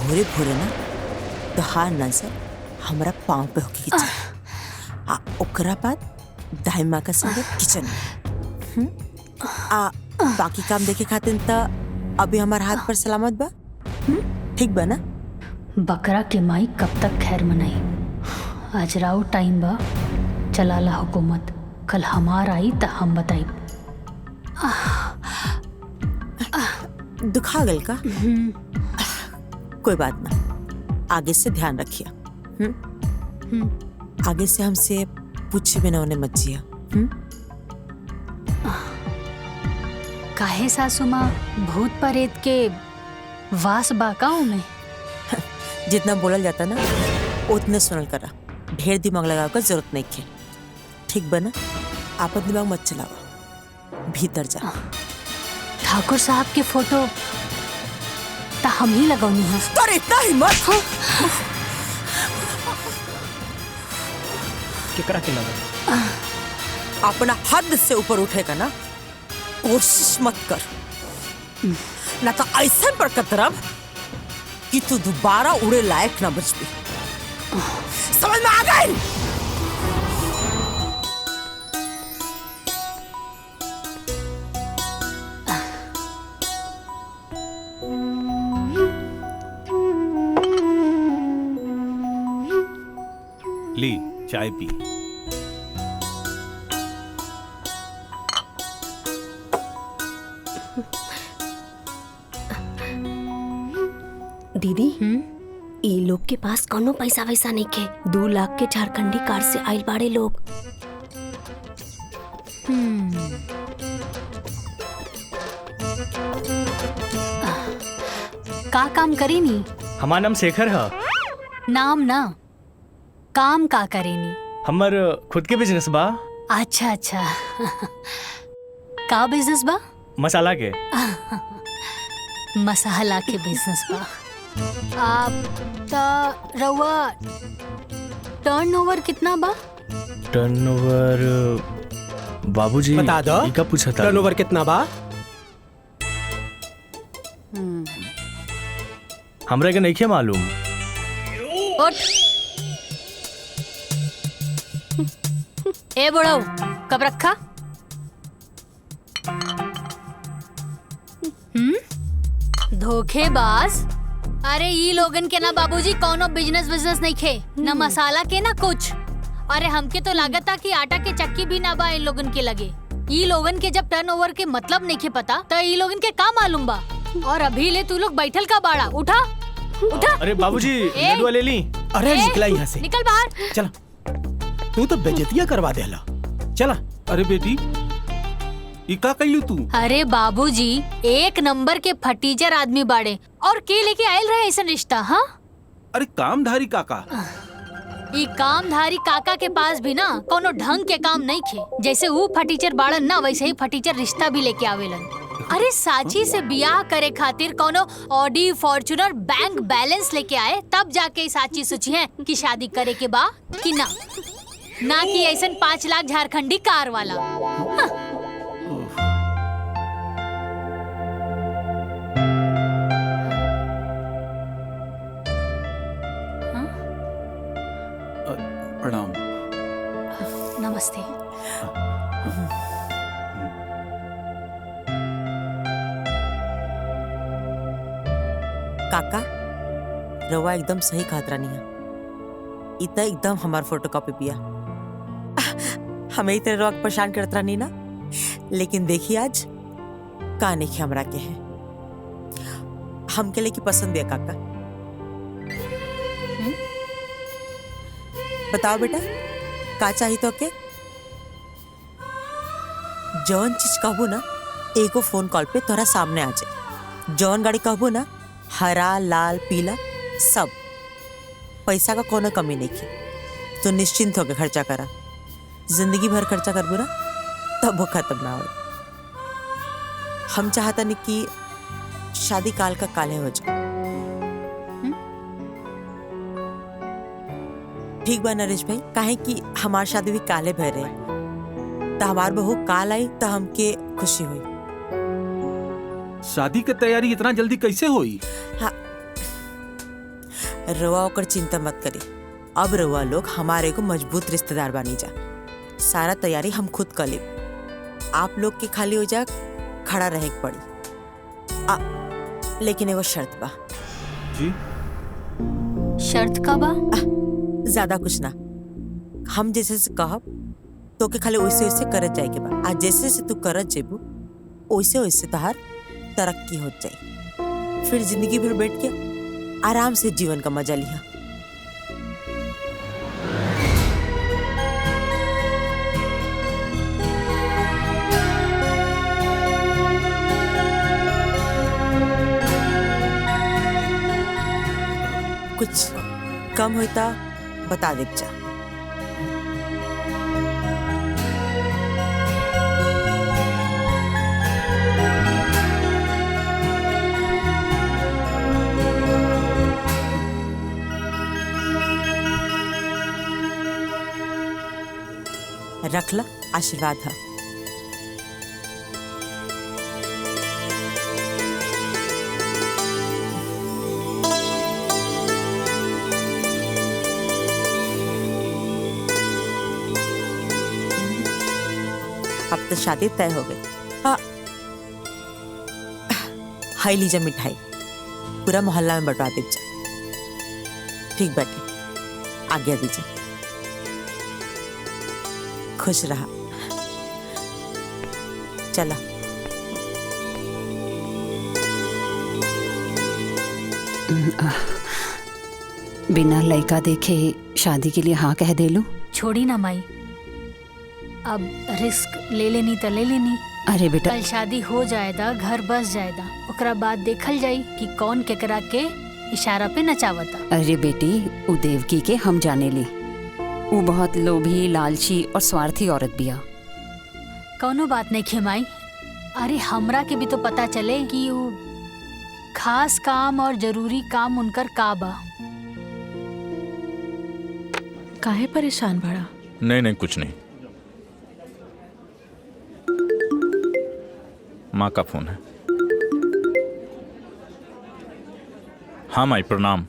भोरे भोरे ना तोहार नजर हमरा पाँव पे होके के आ ओकरा बाद दाई माँ का संगे किचन में आ बाकी काम देखे खातिर त अभी हमार हाथ पर सलामत बा। ठीक बा ना? बकरा के माई कब तक खैर मनाई। आज राव टाइम बा, चलाला हुकूमत। कल हमार आई त हम बताई। दुखा गल का? कोई बात ना, आगे से ध्यान रखिए। आगे से हमसे पूछे बिना उन्हें मत जिया। काहे सासू माँ, भूत प्रेत के वास बाकाओं में? जितना बोलल जाता ना उतने सुनल करा। ढेर दिमाग लगाव का जरूरत नहीं है। ठीक बना? आपन दिमाग मत चलावा, भीतर जा। ठाकुर साहब के फोटो ता हम ही लगौनी है। तो इतना हिम्मत केकरा के लगा? अपना हद से ऊपर उठेगा ना, कोशिश मत कर, ना तो ऐसा पर कतरब कि तू दोबारा उड़े लायक ना बच भी। समझ में आ गई? ली चाय पी। दीदी, ई लोग के पास कोनो पैसा वैसा नहीं के। 2 लाख के झारखंडी कार से आइल बाड़े लोग। का काम करेनी? हमार नाम शेखर है। नाम ना, काम का करेनी? हमर खुद के बिजनेस बा। अच्छा अच्छा। का बिजनेस बा? मसाला के। मसाला के बिजनेस बा। आप ता रउआ टर्नओवर कितना बा? टर्नओवर बाबूजी बता दो। ई का पूछा था? टर्नओवर कितना बा? हमरा के नहीं मालूम। उठ। ए बुढ़ऊ, कब रखा? धोखेबाज। अरे ई लोगन के ना बाबूजी कोनो बिजनेस नहीं खे, ना मसाला के ना कुछ। अरे हमके तो लागत था कि आटा के चक्की भी ना बा इन लोगन के लगे। ई लोगन के जब टर्नओवर के मतलब नहीं खे पता तो ई लोगन के का मालूम बा। और अभी ले तू लोग बैठल का बाड़ा, उठा उठा। अरे बाबूजी लड्डू ले ली। अरे निकला यहाँ से। निकल बाहर। चला, तू तो बेइज्जतियां करवा देला। चला। अरे बेटी, ई का कइलू तू? अरे बाबूजी, एक नंबर के फटीचर आदमी बाड़े और के लेके आयल रहे ऐसा रिश्ता? हाँ, अरे कामधारी काका। ई कामधारी काका के पास भी ना कोनो ढंग के काम नहीं खे। जैसे वो फटीचर बाड़न ना, वैसे ही फटीचर रिश्ता भी लेके आवेलन। अरे साची से बियाह करे खातिर कोनो ऑडी फॉर्च्यूनर बैंक बैलेंस लेके आए, तब जाके साची सोची है कि शादी करे के बा कि ना कि ऐसन 5 लाख झारखंडी कार वाला। हाँ। प्रणाम। नमस्ते। काका, रवा एकदम सही खात रानी है। इतना एकदम हमार फोटोकॉपी पिया। हमें इतने रवा परेशान करत रानी ना, लेकिन देखिए आज का नहीं हमरा के है। हमके लेके पसंद है काका। बताओ बेटा, का चाहिए तो के? जौन चीज कहबो ना, एगो फोन कॉल पे तोरा सामने आ जाए। जौन गाड़ी कहबो ना, हरा लाल पीला सब। पैसा का कोनो कमी नहीं की। तो निश्चिंत होकर खर्चा करा। जिंदगी भर खर्चा करबो ना, तब वो खत्म ना हो। हम चाहता नहीं कि शादी काल का काले हो जाए। ठीक बा नरेश भाई, काहे कि हमार शादी भी काले भर रहे, तो हमार बहू काल आई तो हमके खुशी हुई। शादी की तैयारी इतना जल्दी कैसे हुई? हाँ, रवा ओकर चिंता मत करी। अब रवा लोग हमारे को मजबूत रिश्तेदार बनी जा। सारा तैयारी हम खुद कर लेब। आप लोग के खाली हो जा खड़ा रहे के पड़ी। लेकिन एगो शर्त बा। जी शर्त का बा? ज्यादा कुछ ना, हम जैसे से कहब तो के खाली वैसे वैसे करत जाए के बा। आज जैसे से तू करत जेबू वैसे वैसे तहार तरक्की हो जाए। फिर जिंदगी भर बैठ के आराम से जीवन का मजा लिया। कुछ कम होता बता दे जा। रख ला, आशीर्वाद है। अब तो शादी तय हो गई। हाई लीजा मिठाई पूरा मोहल्ला में बंटवा दीजिए। ठीक बैठे, आज्ञा दीजिए। खुश रहा। चला। बिना लड़का देखे शादी के लिए हाँ कह दे लूं? छोड़ी ना माई, अब रिस्क ले लेनी तो ले लेनी। अरे बेटा, कल शादी हो जाएगा, घर बस जाएगा, ओकरा बाद देखल जाई कि कौन केकरा के इशारा पे नचावता। अरे बेटी, उ देवकी के हम जाने ली। वो बहुत लोभी, लालची और स्वार्थी औरत बिया। कौनो बात नहीं खेमाई। अरे हमरा के भी तो पता चले कि वो खास काम और जरूरी काम उनकर का बा। काहे परेशान बड़ा? नहीं नहीं, कुछ नहीं। माँ का फोन है। हाँ माई, प्रणाम।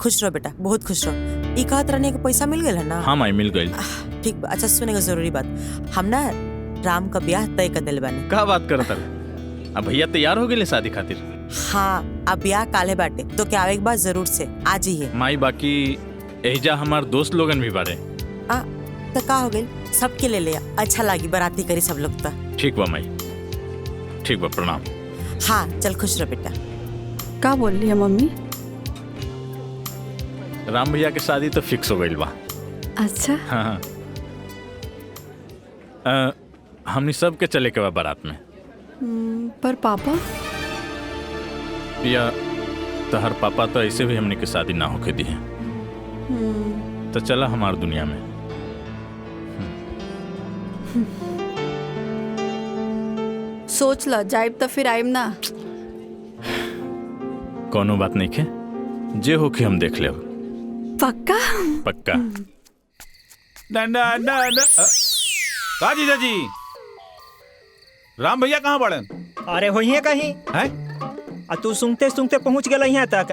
खुश रहो बेटा, बहुत खुश रहो। ई कहत रहने के पैसा मिल गया ना? हाँ माई, मिल गई। ठीक बा। अच्छा सुनेगा जरूरी बात, हम ना राम का ब्याह तय कर दिल बानी। का बात करत है? अब भैया तैयार हो गए शादी खातिर? हाँ, अब ब्याह काले बाटे तो क्या आवे के बाद जरूर से आज ही है। माई, बाकी एजा हमार दोस्त लोगन भी बारे। तो का हो गई, सबके ले लिया। अच्छा लगी, बाराती करी सब लोग। तो ठीक बा माई, ठीक बा, प्रणाम। हाँ चल, खुश रहो बेटा। का बोल रही है मम्मी? राम भैया के शादी तो फिक्स हो गई बा। अच्छा। हाँ। हमनी सब के चले के बा बारात में। पर पापा? या तहर पापा तो ऐसे भी हमनी के शादी ना होके दी है। तो चला हमार दुनिया में। सोच ला, जाइब तो फिर आइब ना। कोनो बात नहीं खे, जे होके हम देख ले। पक्का? पक्का। का जीजा जी, राम भैया कहाँ बड़न? अरे होइए कहीं हैं? तू सुनते सुनते पहुंच गए यहाँ तक।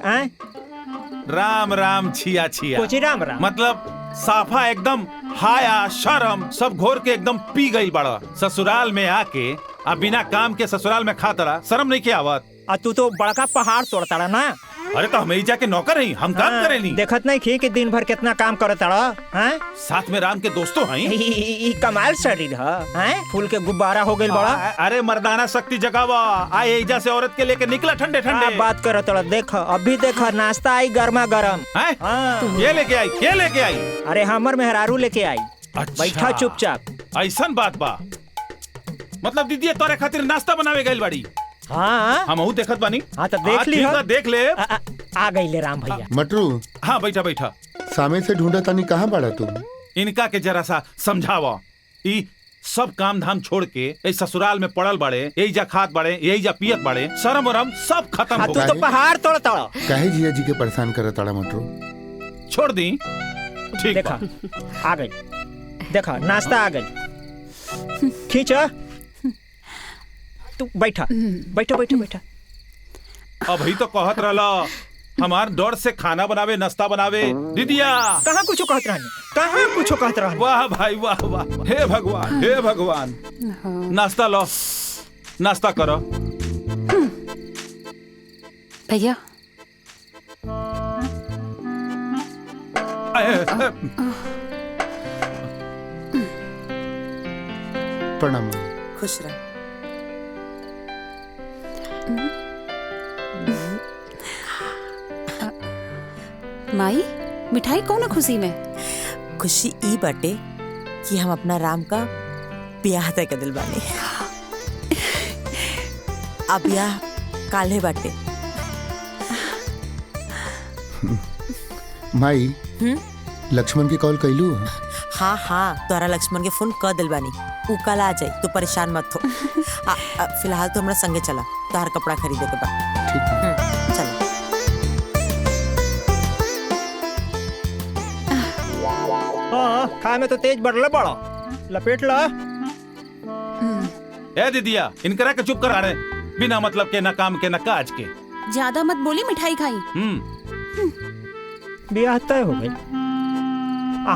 राम राम छिया छिया। कुछ राम राम मतलब साफा एकदम हाया शर्म सब घोर के एकदम पी गई बड़ा। ससुराल में आके अब बिना काम के ससुराल में खाता शर्म नहीं के आवत? तू तो बड़का पहाड़ तोड़ता ना। अरे तो हम जाके नौकर ही, हम काम करे नहीं। देखत नहीं खी कि दिन भर कितना काम करता। साथ में राम के दोस्तों हैं। कमाल शरीर है, फूल के गुब्बारा हो गई बड़ा। अरे मर्दाना शक्ति जगावा। आए एजा से औरत के लेके निकला ठंडे ठंडे। बात करत देख, अभी देख नाश्ता आई गर्मा गर्म। ये लेके आई, ये लेके आई। अरे हमर मेहरारू लेके आई। अच्छा। बैठा चुपचाप। ऐसन बात बा? मतलब दीदी तोरे खातिर नाश्ता बनावे गइल बाड़ी? हाँ, हम देखत बानी। हाँ तो देख ली। देख ले। आ गई ले राम भैया। मटरू। हाँ बैठा बैठा। सामे से ढूंढा तानी, कहाँ बड़ा तुम? इनका के जरा सा समझावा। ई सब काम धाम छोड़ के इस ससुराल में पड़ल बड़े, यही जा खात बड़े, यही जा पियत बड़े, शर्म वरम सब खत्म हो तू तो पहाड़ तोड़ता। काहे जिया जी के परेशान करत ताड़ा मटरू? छोड़ दी। ठीक देखा आ गई, देखा नाश्ता आ गई। खींचा तू। बैठा बैठा बैठा बैठा। अभी तो कहत रहला हमार दौड़ से खाना बनावे, नाश्ता बनावे। दीदिया कहाँ कुछ कहत रहनी, कहाँ कुछ कहत रहनी। वाह भाई वाह वाह, हे भगवान हे भगवान। नाश्ता लो, नाश्ता करो। भैया प्रणाम। खुश रह। माई मिठाई कौन खुशी में? खुशी ई बाटे कि हम अपना राम का ब्याह तय कर दिल बानी। अब ब्याह काल्हे बाटे। माई लक्ष्मण के कॉल कैलू? हाँ हाँ, तोरा लक्ष्मण के फोन कर दिल बानी। ऊ कल आ जाई, तो परेशान मत हो। फिलहाल तो हमरा संगे चला, तोहर कपड़ा खरीदे के बा। ठीक है। चलो। हाँ, खाए में तो तेज बढ़ले बड़ा, लपेट ला। ए दीदिया, इनकरा के चुप करा रहे, बिना मतलब के, न काम के न काज के। ज्यादा मत बोली, मिठाई खाई। ब्याह तय हो गई,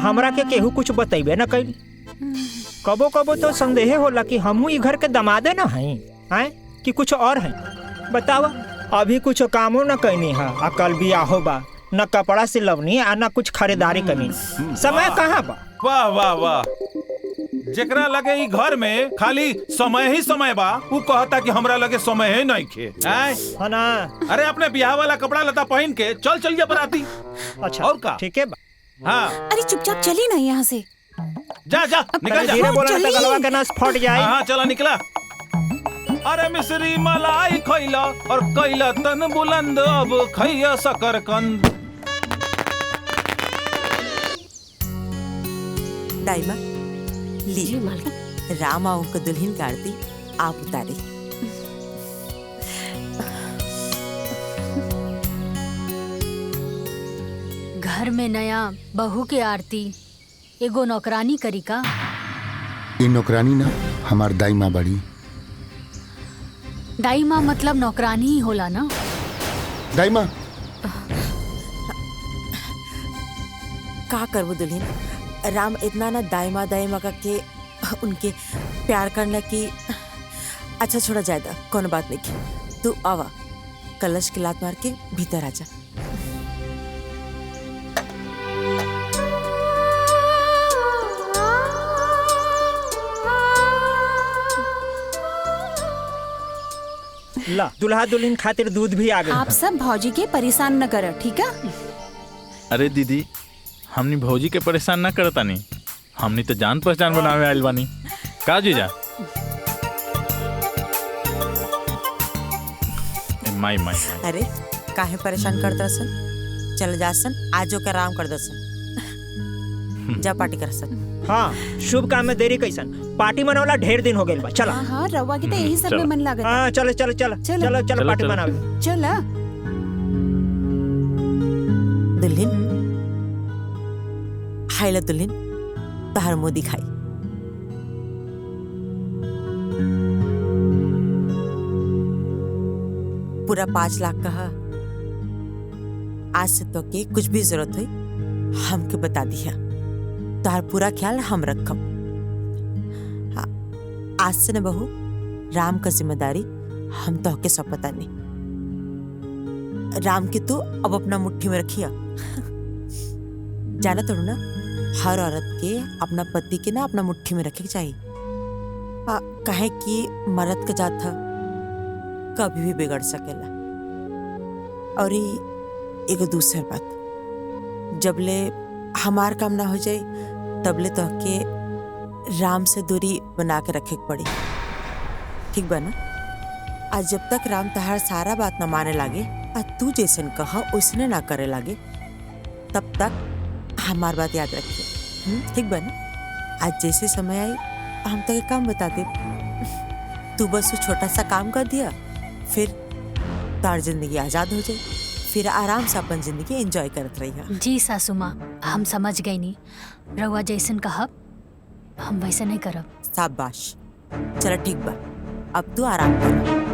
हमरा के केहू कुछ बतैबे न कैल। कबो कबो तो संदेह होला कि हमहू ई घर के दमादे न हई, हैं कि कुछ और है। बतावा, अभी कुछ कामो न कैनी है, आ कल बियाहो बा, न कपड़ा सिलवनी आ न कुछ खरीदारी करनी। समय कहाँ बा? वाह वाह वाह, जेकरा लगे ई घर में खाली समय ही समय बा, वो कहता कि हमरा लगे समय ही नहीं खे। है ना? अरे अपने ब्याह वाला कपड़ा लता पहन के चल चल जा बराती। अच्छा और का? ठीक है बा। हाँ अरे चुपचाप चली ना यहाँ से। जा जा निकल जा। धीरे बोला तो गलवा के नस फट जाए। हाँ चला निकला। अरे मिश्री मलाई खैला और कैला तन बुलंद, अब खैया शकरकंद। दाइमा ली, राम आओ को दुल्हन की आरती आप उतारे। घर में नया बहू के आरती एगो नौकरानी करी का? ये नौकरानी ना हमार दाई माँ बड़ी। दाई माँ मतलब नौकरानी ही होला ना? दाई माँ का करबो दुल्हन, राम इतना ना दाई माँ का के उनके प्यार करना की। अच्छा छोड़ा जायदा, कोनो बात नहीं। तू आवा, कलश की लात मार के भीतर आ जा। ला, दुल्हा दुल्हन खातिर दूध भी आ गई। आप सब भौजी के परेशान न करो, ठीक है? अरे दीदी, हमनी भौजी के परेशान ना करता नहीं, हमनी तो जान पहचान बनावे आइल बानी। का जीजा? माई माई। अरे काहे परेशान करता सन? चल जा सन, आजो का आराम कर दसन। जा पार्टी कर सन। हाँ, शुभ काम में देरी कैसन, पार्टी मनौला ढेर दिन हो गए बा। चला। हाँ, रवा की तो यही सब में मन लागत। हाँ चलो चलो चलो चलो चलो पार्टी मनावे। चला दुल्हन, हाइला दुल्हन, तहर मुंह दिखाई। पूरा 5 लाख कहा। आज से तो के कुछ भी जरूरत हुई हमके बता दिया, तोहर पूरा ख्याल हम रखब। हाँ, आज से न बहू, राम का जिम्मेदारी हम तो के सब पता नहीं। राम की तू अब अपना मुट्ठी में रखिया। जाना तो ना, हर औरत के अपना पति के ना अपना मुट्ठी में रखे के चाहिए। कहे कि मर्द का जात था कभी भी बिगड़ सकेला। और एगो दूसर बात, जबले हमार काम ना हो जाए तबले तो के राम से दूरी बना के रखे के पड़ी, ठीक बा ना? आज जब तक राम तहार सारा बात ना माने लागे और तू जैसन कहा उसने ना करे लागे, तब तक हमार बात याद रखिए, ठीक बा ना? आज जैसे समय आई हम तो एक काम बता दे, तू बस वो छोटा सा काम कर दिया, फिर तार जिंदगी आजाद हो जाए, फिर आराम से अपन जिंदगी एंजॉय करत रही। जी सासू माँ, हम समझ गई नी, रउआ जैसन कहब हम वैसे नहीं करब। शाबाश, चलो ठीक बा, अब तू आराम कर।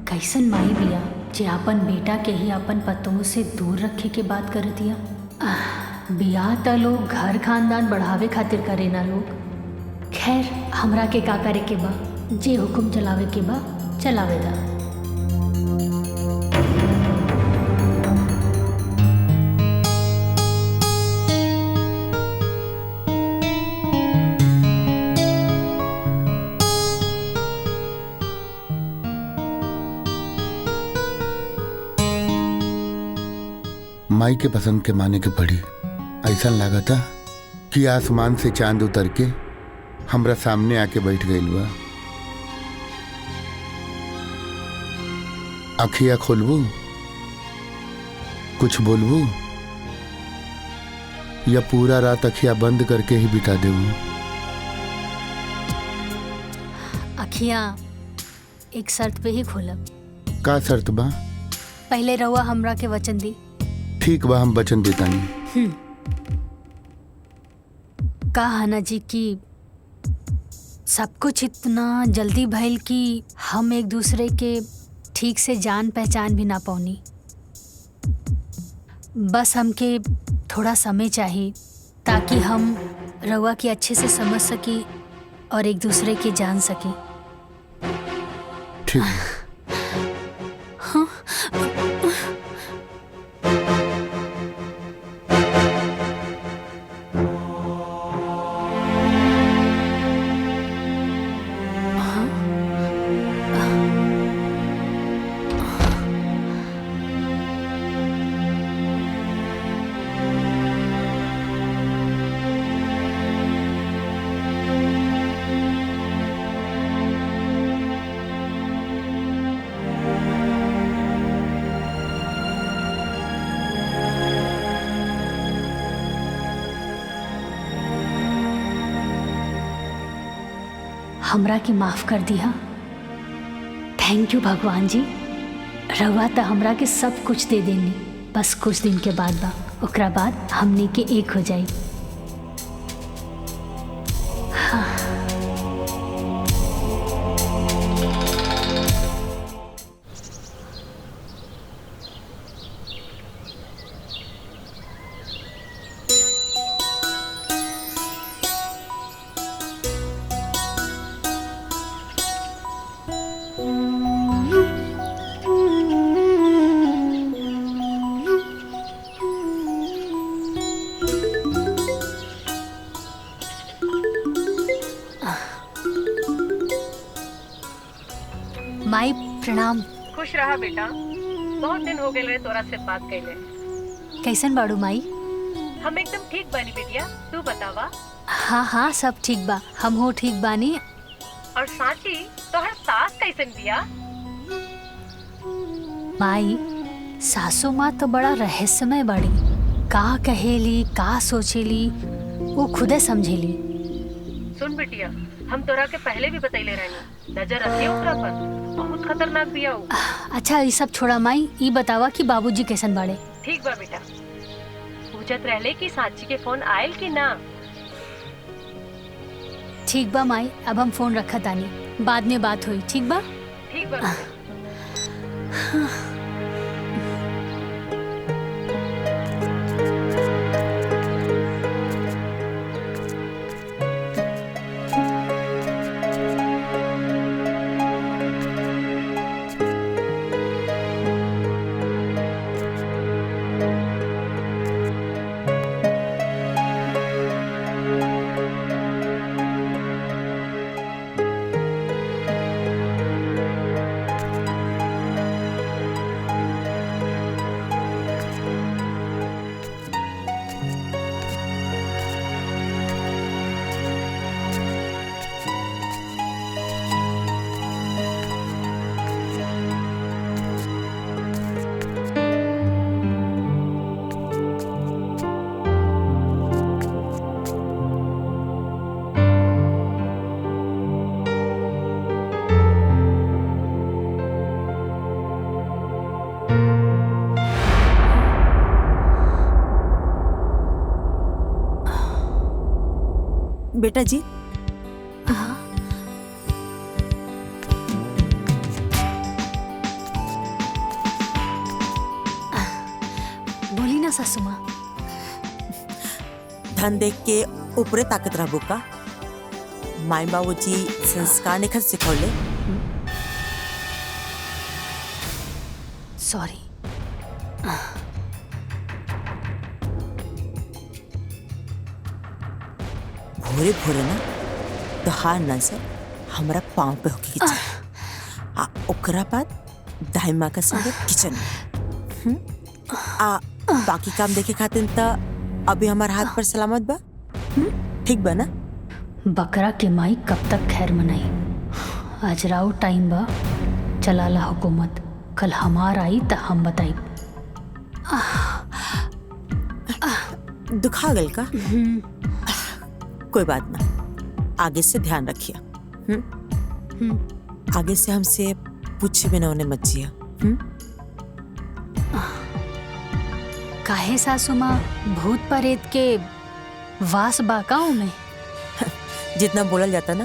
कैसन माई बिया जे अपन बेटा के ही अपन पतों से दूर रखे के बात कर दिया। बिया त लोग घर खानदान बढ़ावे खातिर करे ना लोग। खैर हमरा के का करे के बा, जे हुक्म चलावे के बा चलावे दा। माई के पसंद के माने के पड़ी। ऐसा लगा था कि आसमान से चांद उतर के हमरा सामने आके बैठ गई बा। अखिया खोलबू, कुछ बोलबू, या पूरा रात अखिया बंद करके ही बिता देबू? अखियां एक शर्त पे ही खोलब। का शर्त बा? पहले रउआ हमरा के वचन दी। ठीक बा, हम वचन देता नहीं। कहा ना जी कि सब कुछ इतना जल्दी भइल कि हम एक दूसरे के ठीक से जान पहचान भी ना पौनी। बस हमके थोड़ा समय चाहिए ताकि हम रउआ के अच्छे से समझ सकी और एक दूसरे के जान सकी। ठीक। हमरा के माफ कर दिया। थैंक यू भगवान जी। रवा तो हमरा के सब कुछ दे देनी, बस कुछ दिन के बाद बा, ओकरा बाद हमने के एक हो जाई। हाँ। माई प्रणाम। खुश रहा बेटा, बहुत दिन हो गए तोरा से बात कैले। कैसन बाड़ू माई? हम एकदम ठीक बानी बेटिया, तू बतावा। हाँ हाँ सब ठीक बा, हम हो ठीक बानी। और साची तोहर सास कैसन बिया? माई सासू माँ तो बड़ा रहस्यमय बाड़ी, का कहेली का सोचेली वो खुदे समझेली। सुन बेटिया, हम तोरा के पहले भी बतैले रहनी, नजर रखिए ओकरा पर, बहुत खतरनाक बिया हो। अच्छा ये सब छोड़ा माई, ये बतावा कि बाबूजी कैसन बाड़े? ठीक बा बेटा, पूछत रहले कि साची के फोन आयल कि ना। ठीक बा माई, अब हम फोन रखत आनी, बाद में बात हुई। ठीक बा? ठीक बा। बेटा जी, ना सासू माँ। धन देख के ऊपरे ताकत रहबो का? माई बाबूजी संस्कार निखत सिखौले। सॉरी। भोरे भोरे ना तोहार नजर हमरा पाँव पे होके के चाहिए। आ ओकरा बाद दाई माँ का संगे किचन में। आ बाकी काम देखे खातिर त अभी हमार हाथ पर सलामत बा। ठीक बा ना? बकरा के माई कब तक खैर मनाई? आज राउ टाइम बा, चलाला हुकूमत। कल हमार आई त हम बताई। दुखा गल का? कोई बात ना, आगे से ध्यान रखिए। आगे से हमसे पूछे बिना उन्हें मत जिया। काहे सासू माँ, भूत प्रेत के वास बाकाओं में? जितना बोलल जाता ना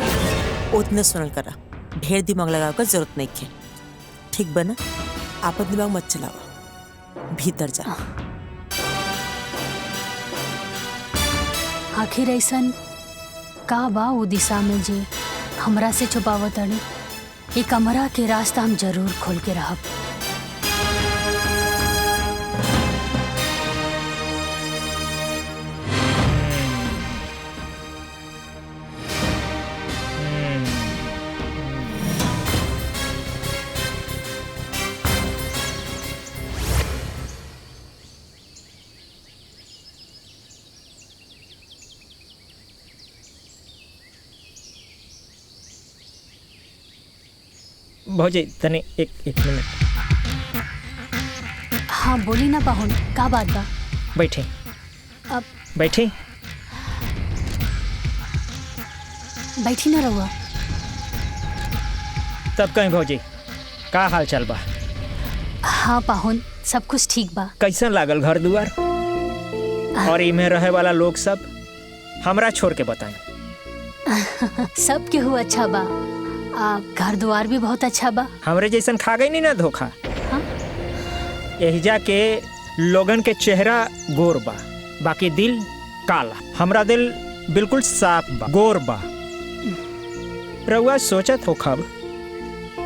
उतने सुनल करा। ढेर दिमाग लगावे का जरूरत नहीं है। ठीक बना? आपन दिमाग मत चलावा, भीतर जा। आखिर ऐसन का बा वो दिशा में जे हमरा से छुपावत अड़ी? ये कमरा के रास्ता हम जरूर खोल के रहब। भौजी तने एक मिनट। हाँ बोली ना पाहुन, का बात बा? बैठे अब बैठे। बैठी ना रहुआ। तब कहीं भौजी का हाल चाल बा? हाँ पाहुन, सब कुछ ठीक बा। कैसन लागल घर दुआर और इमे रहे वाला लोग सब? हमरा छोड़ के बताएं। सब केहू अच्छा बा। घर द्वार भी बहुत अच्छा बा। हमरे जैसन खा गई नहीं ना धोखा। हाँ? एहिजा के लोगन के चेहरा गोर बा, बाकी दिल काला। हमरा दिल बिल्कुल साफ बा, गोर बा। रउआ सोचत हो खब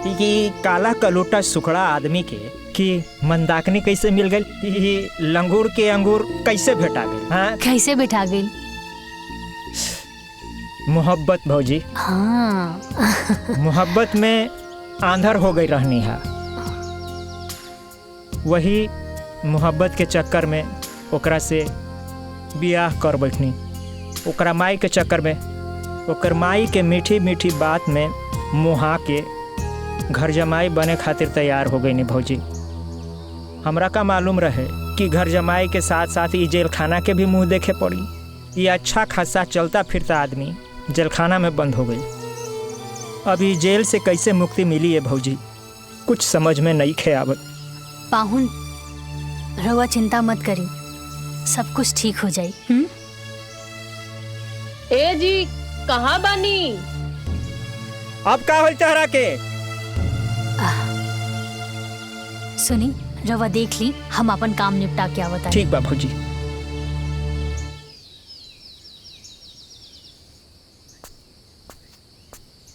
कि काला कलोटा सुखड़ा आदमी के कि मंदाकिनी कैसे मिल गई? लंगूर के अंगूर कैसे भेटा गई? हाँ? कैसे बैठा गई? मोहब्बत भौजी। हाँ। मोहब्बत में आंधर हो गई रहनी है। वही मोहब्बत के चक्कर में ओकरा से बियाह कर बैठनी। ओकरा माई के चक्कर में, ओकर माई के मीठी मीठी बात में मुहा के घर जमाई बने खातिर तैयार हो गई नी भौजी। हमरा का मालूम रहे कि घर जमाई के साथ साथ ये जेल खाना के भी मुंह देखे पड़ी। ये अच्छा खासा चलता फिरता आदमी जेल खाना में बंद हो गई। अभी जेल से कैसे मुक्ति मिली है भौजी, कुछ समझ में नहीं खे आवत। पाहुन रहुआ चिंता मत करी, सब कुछ ठीक हो जाई। ए जी कहाँ बानी? अब का होल तहरा के? सुनी, रहुआ देख ली, हम अपन काम निपटा के आवत। ठीक बा भौजी।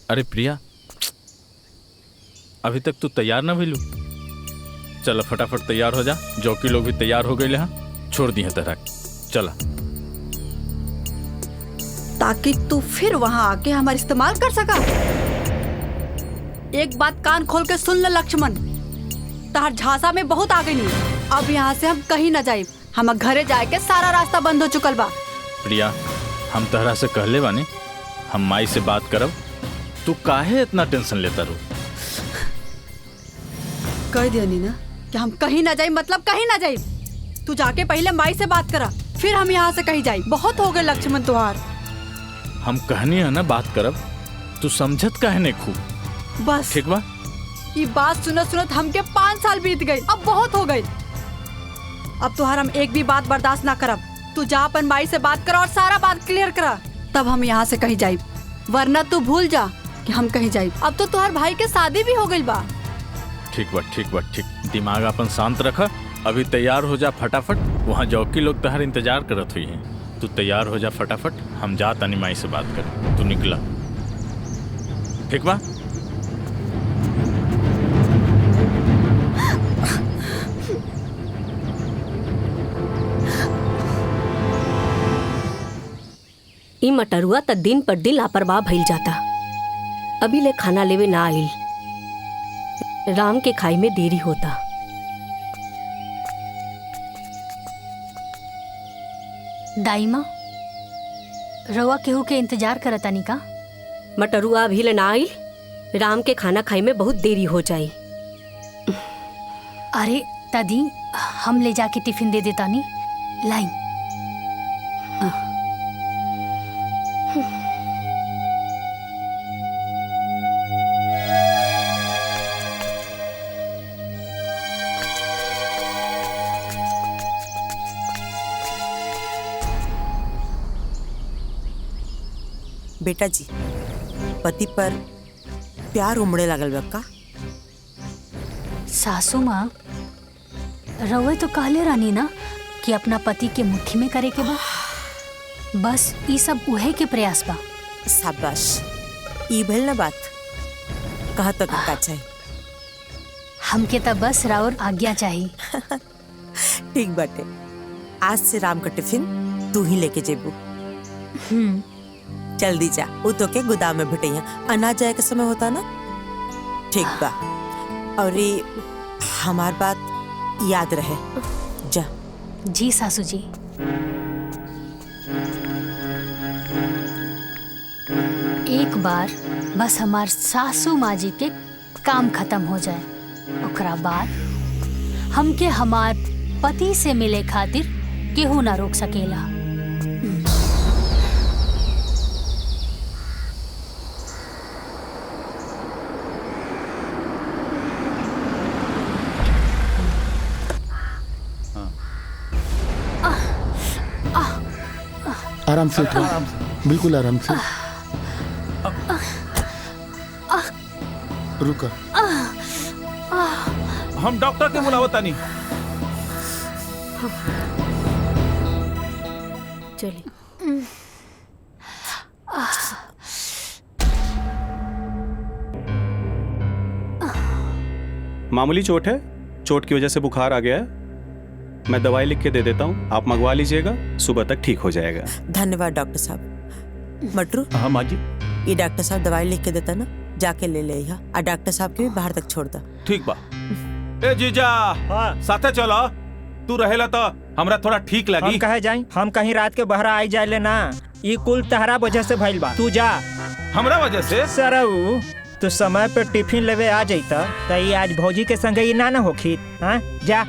अरे प्रिया, अभी तक तू तैयार ना भइलू? चल फटाफट तैयार हो जा। जौकी लोग भी तैयार हो गए हैं, छोड़ दिए तरह। चला, ताकि तू फिर वहां आके हमारा इस्तेमाल कर सका। एक बात कान खोल के सुन ले लक्ष्मण, तार झांसा में बहुत आ गई नहीं। अब यहाँ से हम कहीं न जाए। हम घरे जाए के सारा रास्ता बंद हो चुकल बा। प्रिया, हम तहरा से कहले बानी हम माई से बात करब। तू काहे इतना टेंशन लेता रू? कह दिया ना कि हम कहीं ना जाए, मतलब कहीं ना जाए। तू जाके पहले माई से बात करा, फिर हम यहाँ से कहीं जाए। बहुत हो गए लक्ष्मण तुहार। हम कहनी है ना बात करब, तू समझत काहे नहीं खूब? बस ठीक बा। ये बात सुनत सुनत हमके 5 साल बीत गए। अब बहुत हो गए। अब तुहार हम एक भी बात बर्दाश्त ना करब। तू जा अपन माई से बात करा और सारा बात क्लियर करा, तब हम यहाँ से कहीं जाए। वरना तू भूल जा कि हम कहीं जाए। अब तो तुहार भाई के शादी भी हो गई बा। ठीक बा, ठीक बा, ठीक। दिमाग अपन शांत रखा अभी तैयार हो जा फटाफट, वहाँ जौकी लोग तहर इंतजार करत हुई हैं। तू तैयार हो जा फटाफट, हम जा तनी माई से बात कर। तू निकला, ठीक बा? ई मटरुआ त दिन पर दिन लापरवाह भइल जाता। अभी ले खाना लेवे ना आइल। राम के खाई में देरी होता। दाई माँ, रवा केहू के इंतजार करतानी का? मटरुआ अभी ले ना आइल। राम के खाना खाई में बहुत देरी हो जाई। अरे दादी, हम ले जाके टिफिन दे देतानी। लाई। बेटा जी, पति पर प्यार उमड़े लागल बा का? सासू माँ, रवे तो कहले रानी ना कि अपना पति के मुट्ठी में करे के बा। बस ये सब उहे के प्रयास बा। शाबाश, ई भइल ना बात। कहा तो का चाहिए? हमके तो बस राउर आज्ञा चाहिए। ठीक बाटे, आज से राम का टिफिन तू ही लेके जेबू। जल्दी जा, वो तो के गोदाम में भेटैया। अनाज जाए के समय होता ना। ठीक बा, और ये हमार बात याद रहे। जा। जी सासू जी। एक बार बस हमार सासू माँ जी के काम खत्म हो जाए, ओकरा बाद हमके हमार पति से मिले खातिर केहू ना रोक सकेला। आराम से उठो, बिल्कुल आराम से। रुका। हम डॉक्टर के बुलावता नहीं। चलिए। मामूली चोट है, चोट की वजह से बुखार आ गया है। मैं दवाई लिख के दे देता हूँ, आप मंगवा लीजिएगा, सुबह तक ठीक हो जाएगा। धन्यवाद डॉक्टर साहब। मटरू, हाँ माँ जी। ये डॉक्टर साहब दवाई लिख के देता ना, जाके ले ले यहाँ। और डॉक्टर साहब के भी बाहर तक छोड़ दा। ठीक बा। ए जीजा, साथे चलो। तू रहेला तो हमरा थोड़ा ठीक लगी। हम कहे जाई? हम कहीं रात के बहरा आई जाए लेना। ये कुल तहरा वजह से भइल बा। तू जा। हमरा वजह से? सरऊ, तू समय पे टिफिन लेवे आ जाता तो ये आज भौजी के संगे ये ना होखी। हाँ जा।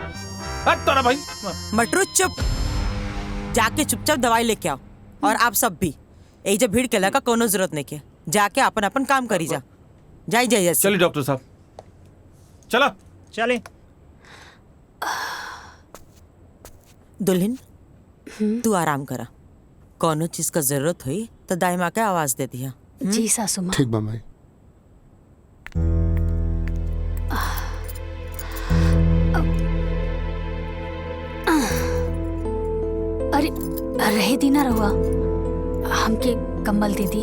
तोरा भाई। मटरू चुप, जाके चुपचाप दवाई लेके आओ। और आप सब भी यही जब भीड़ के लगा कोनो जरूरत नहीं के, जाके अपन अपन काम करी जा। जाई जाइए। चलिए डॉक्टर साहब, चलो। चले। दुल्हन, तू आराम करा। कोनो चीज का जरूरत हुई तो दाई माँ के आवाज दे दिया। जी सासू माँ। ठीक बा माई। अरे रहे दी ना रहुआ, हमके कंबल दे दी।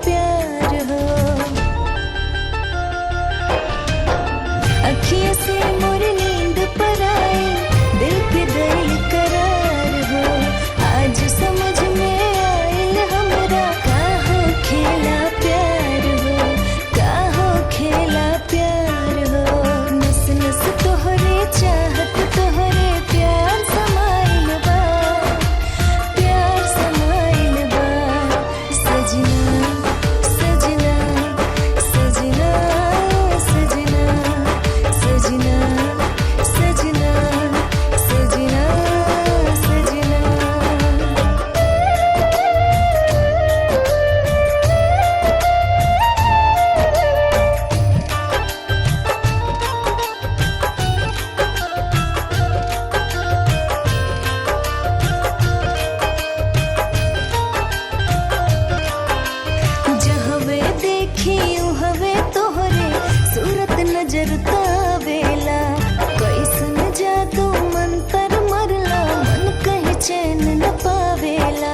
प्यार हो। अखियों से मोर नींद पर आए, दिल के दिल करार हो। आज समझ में आयल हमरा काहो खेला प्यार हो, काहो खेला प्यार हो। नस नस तोहरे चाहत तोहरे प्यार समाइल बा, प्यार समाइल बा। सजना सजना सजना सजना सजना सजना सजना सजना। जहवे देखी हवे तोहरे सूरत नजर तावेला। कैसन जादू मन पर मरला, मन कहीं चैन न पावेला।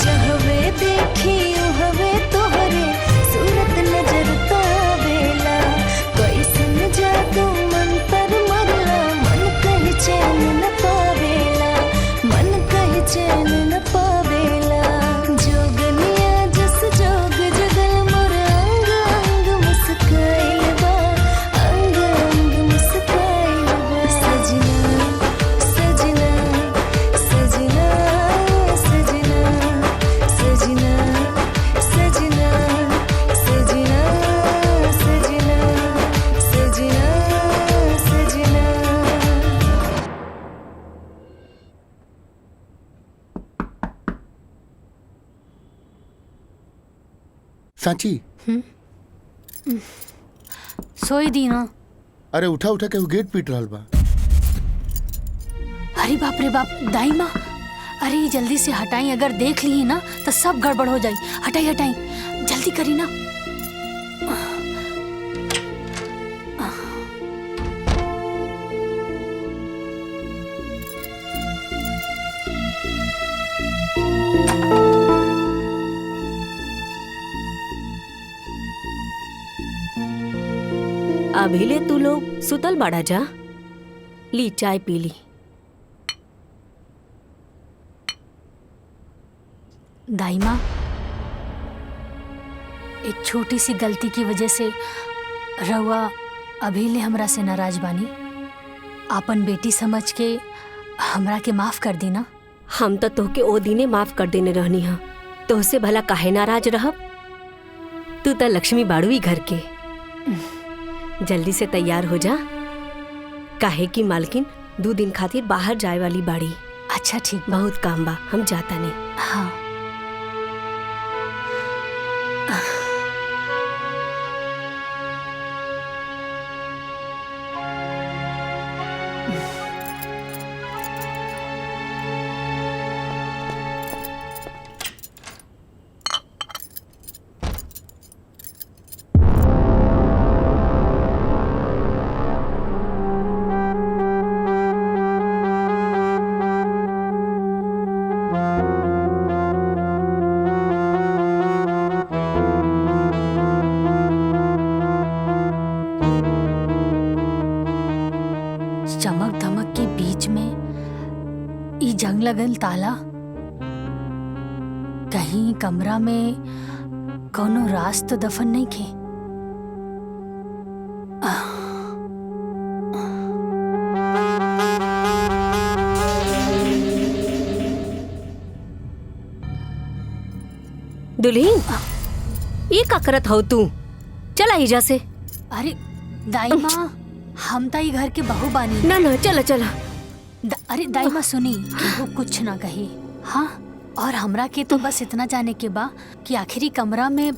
जहवे देखी हवे तोहरे सूरत नजर तावेला। कैसन जादू मन पर मरला, मन कहीं चैन न पावेला, मन कहीं चैन न पावेला। जोगनिया जस जोग जगल मोर अंग अंग मुस्काइल बा, अंग अंग मुस्काइल बा। सजना सजना सजना सजना सजना सजना सजना सजना सजना सजना। सांची, सोई दी ना। अरे उठा उठा के वो गेट पीट रहल बा। अरे बाप रे बाप, दाई माँ, अरे ये जल्दी से हटाई, अगर देख ली ना तो सब गड़बड़ हो जाई। हटाई हटाई, जल्दी करी ना। अभी ले तू लोग सुतल बाड़ा जा, ली चाय पी ली। दाई माँ, एक छोटी सी गलती की वजह से रउआ अभी ले हमरा से नाराज बानी। आपन बेटी समझ के हमरा के माफ कर दी ना। हम तो तोहके ओ दिने माफ कर देने रहनी हा, तोहसे भला काहे नाराज रहब। तू तो लक्ष्मी बाड़ू ही घर के। जल्दी से तैयार हो जा, काहे की मालकिन 2 दिन खातिर बाहर जाए वाली बाड़ी। अच्छा ठीक, बहुत काम बा, हम जाता नहीं। हाँ। चमक धमक के बीच में ई जंग लगल ताला, कहीं कमरा में कोनो राज तो दफन नहीं खे। दुल्हीन, ये का करत हो तू? चला हिजा से। अरे दाई माँ, हम तो ये घर के बहू बानी। ना ना, चला चला। अरे दाई माँ सुनी, वो कुछ ना कही। हाँ, और हमरा के तो बस इतना जाने के बा कि आखिरी कमरा में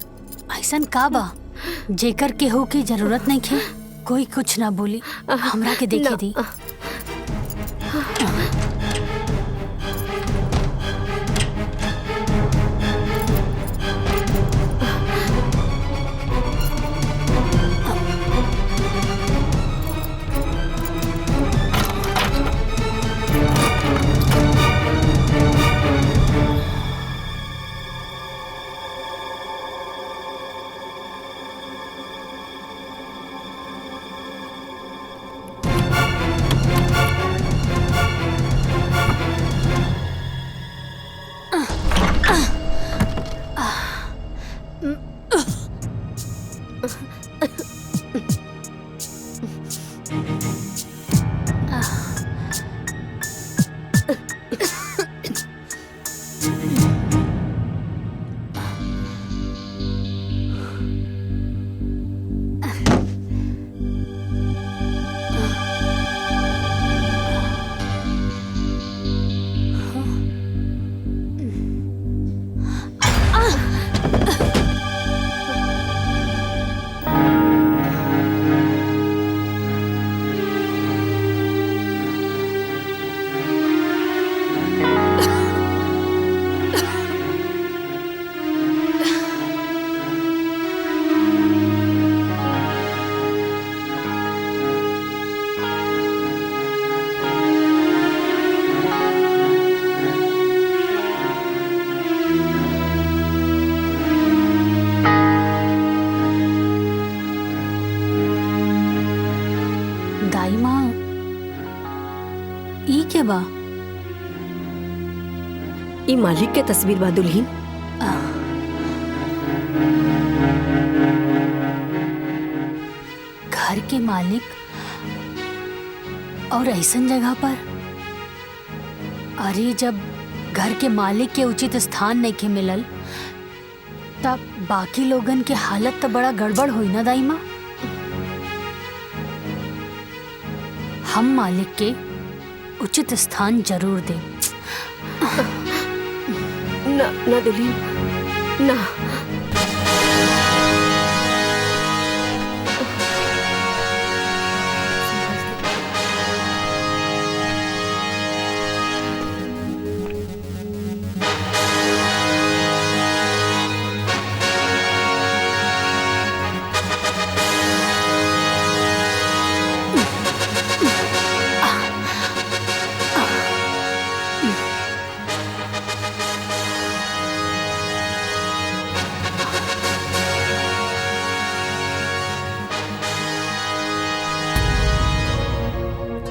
ऐसन का बा जेकर के हो की जरूरत नहीं खे। कोई कुछ ना बोली, हमरा के देखे दी। ई के बा? ई मालिक के तस्वीर बा दुल्हीन। घर के मालिक और ऐसन जगह पर? अरे जब घर के मालिक के उचित स्थान नहीं के मिलल तब बाकी लोगन के हालत तो बड़ा गड़बड़ हुई ना दाई माँ। हम मालिक के उचित स्थान जरूर दें। ना ना दुल्हीन ना।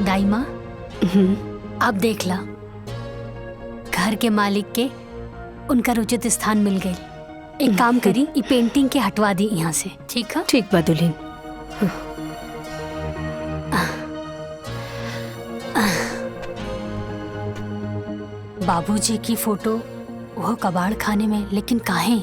दाई माँ अब देख ला, घर के मालिक के उनका उचित स्थान मिल गई। एक काम करी, ये पेंटिंग के हटवा दी यहाँ से, ठीक है? ठीक बा दुल्हीन। बाबूजी की फोटो वो कबाड़ खाने में, लेकिन काहे?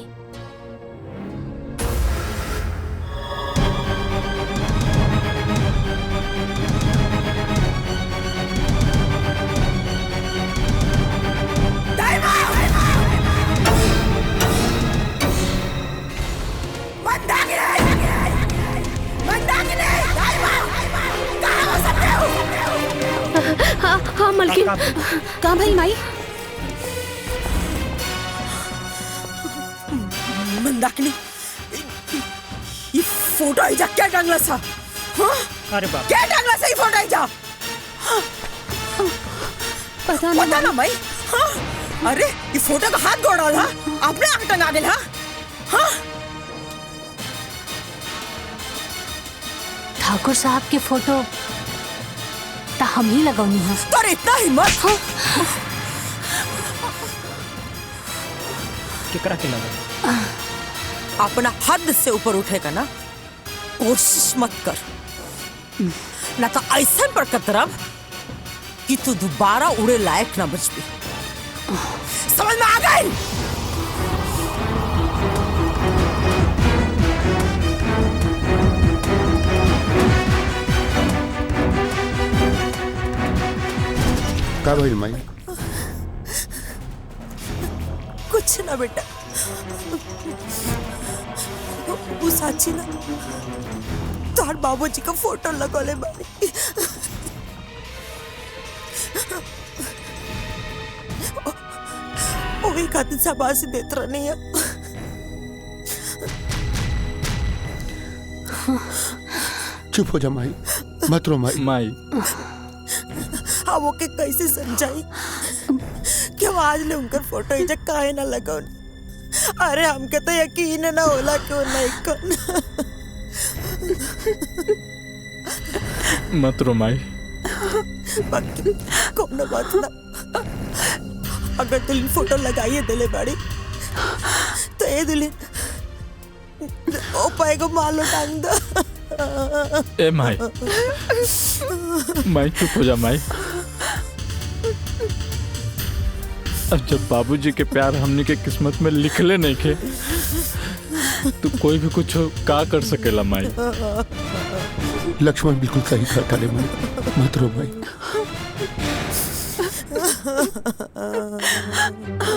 हाँ मलकिन, कहाँ भाई माई? मंदाकिनी, ये फोटो आइजा क्या टांगला सा? हाँ? अरे बाप, क्या टांगला सा ये फोटो आइजा? पता ना भाई। हाँ? अरे ये फोटो का हाथ गोड़ा था, आपने आंख टंगा दिला? हाँ? ठाकुर साहब के फोटो ता हम ही लगौनी है। पर इतना हिम्मत? हाँ? केकरा के लगा? अपना हद से ऊपर उठेगा ना, कोशिश मत कर, ना तो ऐसा पर कतरब कि तू दोबारा उड़े लायक ना बच भी। समझ में आ गई? का भइल माई? कुछ ना बेटा, वो साची ना तोहर बाबूजी का फोटो लगौले बारी। वही खातिर शाबाशी देत रहनी है। चुप हो जा माई, मत रो माई। माई हम ओके कैसे समझाई कि हम आज ले उनकर फोटो इजा काहे ना लगौनी? अरे हमके तो यकीन ना होला क्यों नहीं कौन। मत रो माई। बाकी कौन बात ना, अगर दुल्हन फोटो लगाइए दिले बाड़ी तो ये दुल्हन ओ पाएगो मालो टांग दो। ए माई, माई चुप हो जा माई। अब जब बाबूजी के प्यार हमने के किस्मत में लिखले नहीं खे, तो कोई भी कुछ का कर सकेला माई। लक्ष्मण बिल्कुल सही कहता रे माई, मत रो माई।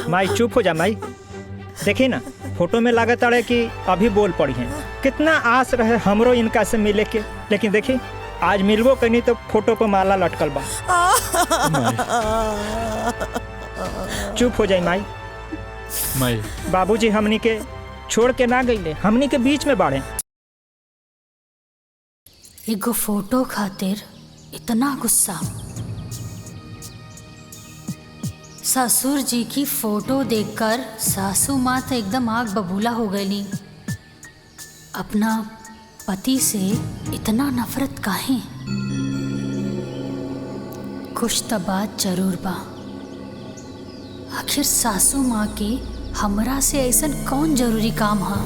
माई चुप हो जा माई। देखी ना, फोटो में लागत है कि अभी बोल पड़ी हैं। कितना आस रहे हमरो इनका से मिले के, लेकिन देखी आज मिलबो कहीं तो फोटो पर माला लटकल बा। चुप हो जाई माई। माई बाबूजी हमनी के छोड़ के ना गईले, हमनी के बीच में बाड़े। एगो फोटो खातिर इतना गुस्सा। ससुर जी की फोटो देखकर सासू माँ तो एकदम आग बबूला हो गई। अपना पति से इतना नफरत काहे? कुछ तो बात जरूर बा। आखिर सासू माँ के हमरा से ऐसन कौन जरूरी काम हा?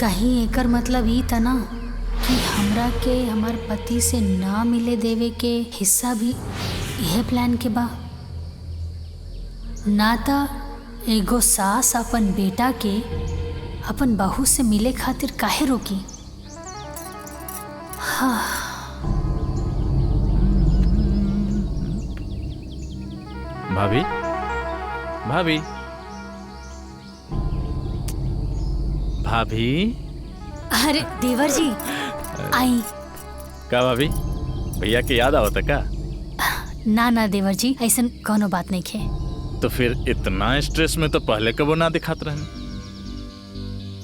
कहीं एकर मतलब ई त ना कि हमरा के हमार पति से ना मिले देवे के हिस्सा भी यह प्लान के बा? ना त एगो सास अपन बेटा के अपन बहू से मिले खातिर काहे रोकी? हाँ। भाभी भाभी भाभी अरे देवर जी आई। का भाभी भैया के याद आवता का? ना ना देवर जी ऐसन कोनो बात नहीं खे। तो फिर इतना स्ट्रेस में तो पहले कबो ना दिखात रहने।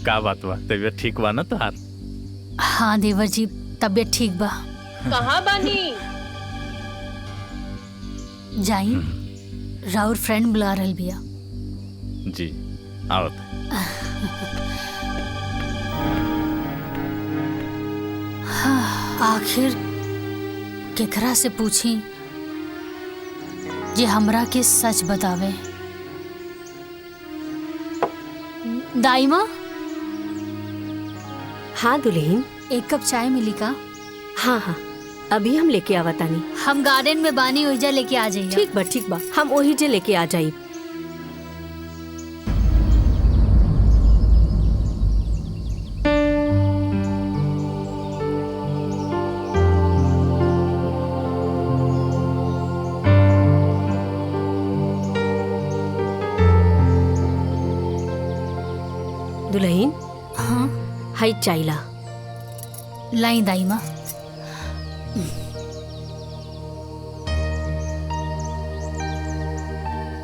का बात बा, तबीयत ठीक बा ना तोहार? हाँ देवर जी तबीयत ठीक बा। कहाँ बानी? जाई राउर फ्रेंड बुला रहल बिया। जी आवत। आखिर केकरा से पूछी जे हमरा के सच बतावे। दाई माँ। हाँ दुल्हन। एक कप चाय मिली का? हाँ हाँ अभी हम लेके आवतानी। हम गार्डन में बानी ओइजा लेके आ जाइए। ठीक बा हम ओही जे लेके आ जाई। दुल्हन। हाँ हाई चाइला लाई दाई माँ।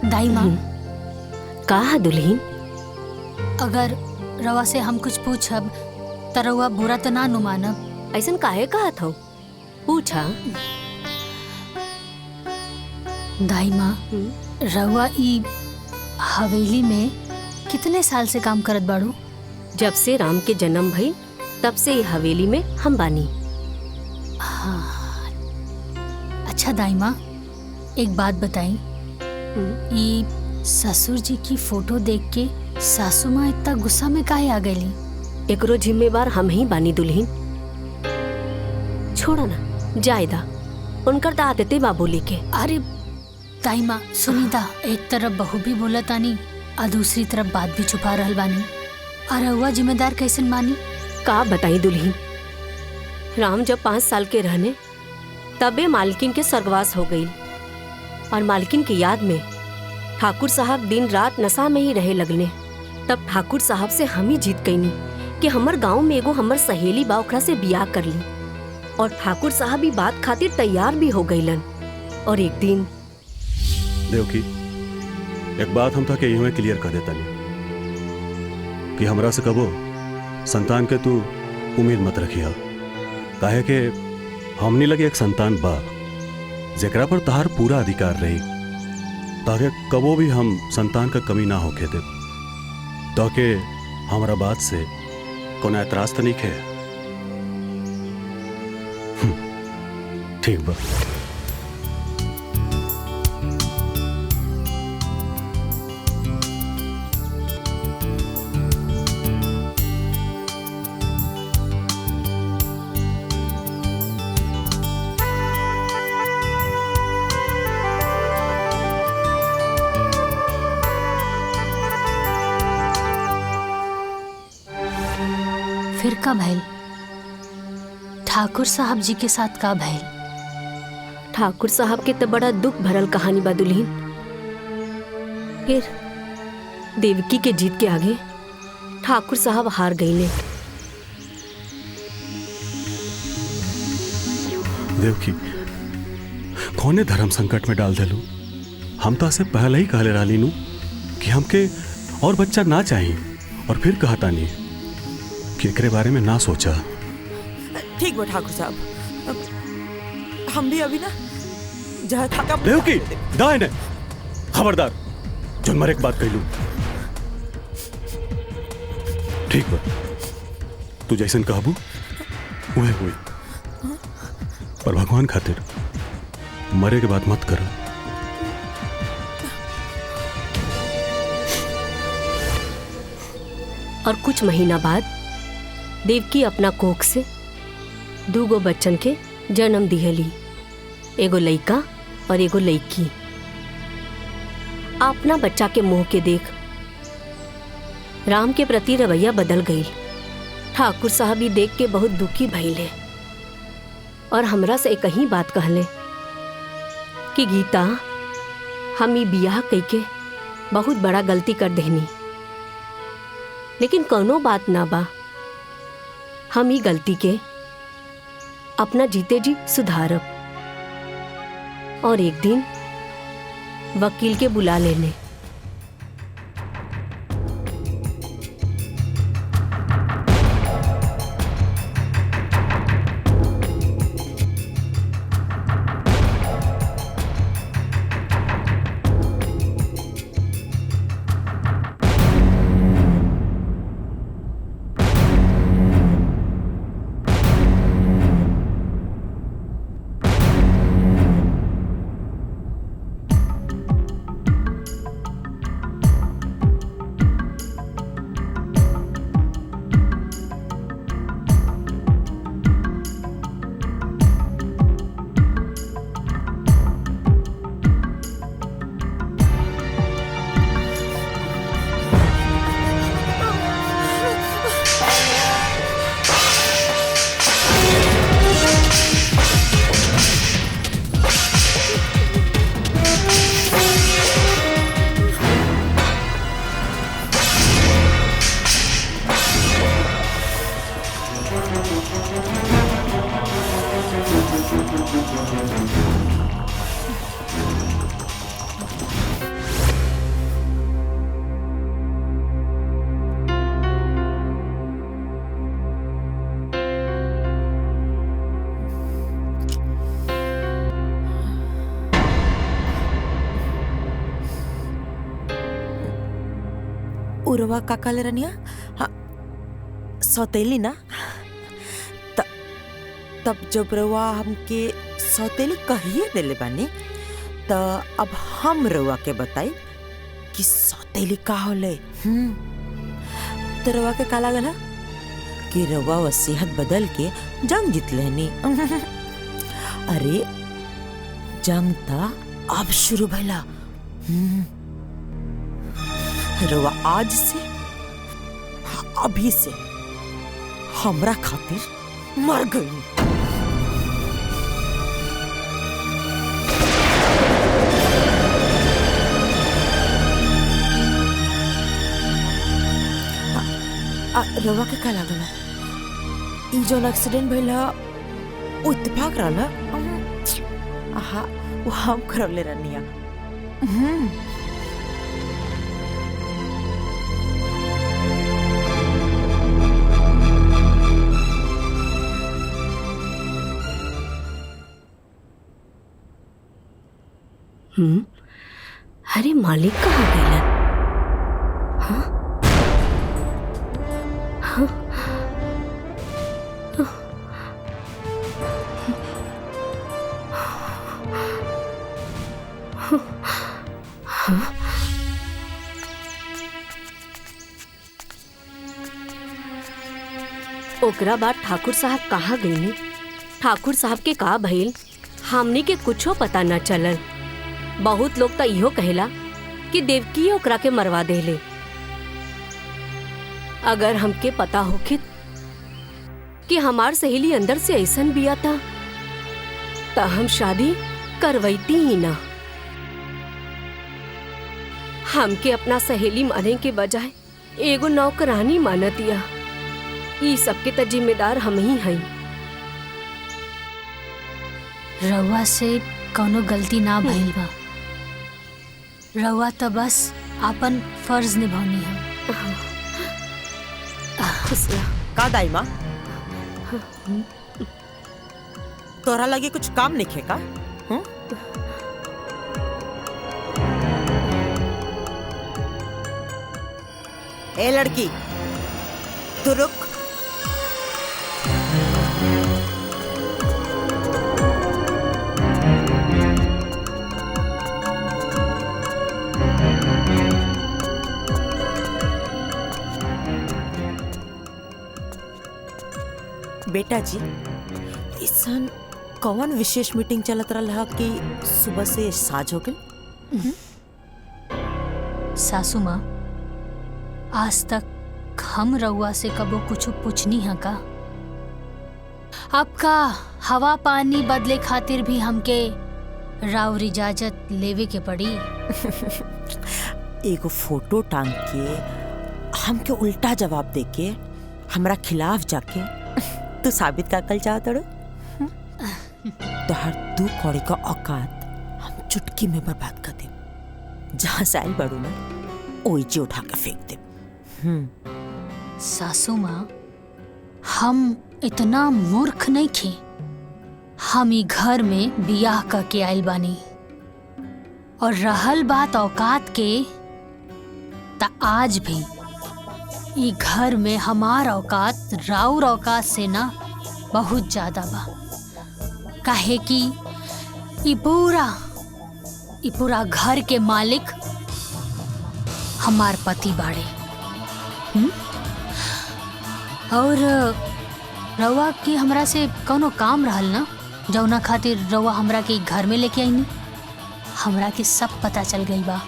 दाई माँ का दुल्हन? अगर रवा से हम कुछ पूछब त रवा बुरा तो ना नु मानब? ऐसन काहे कहत हो? पूछा। दाई माँ रवा ई हवेली में कितने साल से काम करत बाड़ू? जब से राम के जन्म भई तब से ये हवेली में हम बानी। हाँ। अच्छा दाई माँ एक बात बताई। ये ससुर जी की फोटो देख के सासू माँ इतना गुस्सा में काहे आ गई? एकरो जिम्मेवार हम ही बानी दुल्हन। छोड़ा ना जायदा उनकर दा आदते बा बोले के। अरे दाई माँ सुनीता, एक तरफ बहू भी बोलत आनी और दूसरी तरफ बात भी छुपा रहल बानी। और हुआ जिम्मेदार कैसन मानी? का बताई दुल्हन, राम जब 5 साल के रहने तबे मालकिन के स्वर्गवास हो गई और मालकिन की याद में ठाकुर साहब दिन रात नशा में ही रहे लगने। तब ठाकुर साहब से हम ही जीत गईनी कि हमर गांव में एगो हमर सहेली बा ओकरा से बियाह कर ली और ठाकुर साहब भी बात खातिर तैयार भी हो गईलन। और एक दिन देवकी एक बात हम था कि यूं क्लियर कर देता नहीं कि हमरा से कबो संतान के तू उम्मीद मत रखिया। काहे के हमनी लगे एक संतान बा जेकरा पर तहार पूरा अधिकार रही, ताकि कबो भी हम संतान का कमी ना होके दे। ताकि हमारा बात से कोई एतराज तो नहीं है? ठीक बा। फिर का भइल? ठाकुर साहब जी के साथ का भइल? ठाकुर साहब के तो बड़ा दुख भरल कहानी बा दुल्हन। फिर देवकी के जीत के आगे ठाकुर साहब हार गईले। देवकी कौने धर्म संकट में डाल देलू? हम तो से पहले ही कहले रहली नु कि हमके और बच्चा ना चाहिए, और फिर कहता नहीं कि एकरे बारे में ना सोचा। ठीक बा ठाकुर साहब, हम भी अभी ना जहाँ था देवकी दाएं ने खबरदार जन मरे एक बात कह लू। ठीक बा तू जैसन कहबू वह हुई। पर भगवान खातिर मरे के बाद मत करो। और कुछ महीना बाद देवकी अपना कोख से 2 गो बच्चन के जन्म दिहली, एगो लइका और एगो लइकी। अपना बच्चा के मुंह के देख राम के प्रति रवैया बदल गई। ठाकुर साहब ही देख के बहुत दुखी भइले और हमरा से एक ही बात कहले कि गीता, हम ई बियाह कइके बहुत बड़ा गलती कर देनी, लेकिन कोनो बात ना बा, हम ई गलती के अपना जीते जी सुधारब और एक दिन वकील के बुला लेने। उर्वा काकाले रनिया हाँ सौतेली ना तब जब रवा हमके सौतेली कहिए देले बानी त अब हम रवा के बताई कि सौतेली का होले। तो रवा के का लागल कि रवा वसीयत बदल के जंग जीत लेनी। अरे जंग ता अब शुरू भइला। रवा आज से अभी से हमरा खातिर मर गई। रवा के का लागला ई जो एक्सीडेंट भइला ओ इत्तेफाक रहला। आहा वो हम करले रहनिया। अरे मालिक कहाँ गए? हाँ? हाँ? ओकरा बाद ठाकुर साहब कहाँ गईले? ठाकुर साहब के का भइल हमनी के कुछो पता न चलल। बहुत लोग तो इहो कहेला कि देवकी ओकरा के मरवा देले। अगर हमके पता होखित कि हमार सहेली अंदर से ऐसन बिया था तो हम शादी करवैती ही ना। हमके अपना सहेली माने के बजाय एगो नौकरानी मानतिया। ई सबके तो जिम्मेदार हम ही हई। रउआ से कौनो गलती ना भइल बा। रउआ तो बस आपन फर्ज निभानी है। का दाई माँ तोरा लगे कुछ काम नहीं खेका? ए लड़की तू रुक। बेटा जी, इसन कौन विशेष मीटिंग चलत रहा कि सुबह से साझ हो गई? सासू माँ, आज तक हम रउआ से कबो कुछ पूछनी है का? आपका हवा पानी बदले खातिर भी हमके राउर इजाजत लेवे के पड़ी। एगो फोटो टांग के हमके उल्टा जवाब देके हमरा खिलाफ जाके तू साबित का कल चाहत रो? तो हर 2 कौड़ी का औकात हम चुटकी में बर्बाद कर दे। जहाँ से आइल बड़ू ना ओइजे उठा के फेंक दे। सासू माँ, हम इतना मूर्ख नहीं थे। हम ई घर में बियाह करके आइल बानी, और रहल बात औकात के, ता आज भी ई घर में हमार औकात राउर औकात से ना बहुत ज्यादा बा। काहे कि ई पूरा घर के मालिक हमार पति बाड़े। और रउआ की हमरा से कौनो काम रहल ना, जौना खातिर रउआ हमरा के घर में लेके आईनी। हमरा के सब पता चल गई बा।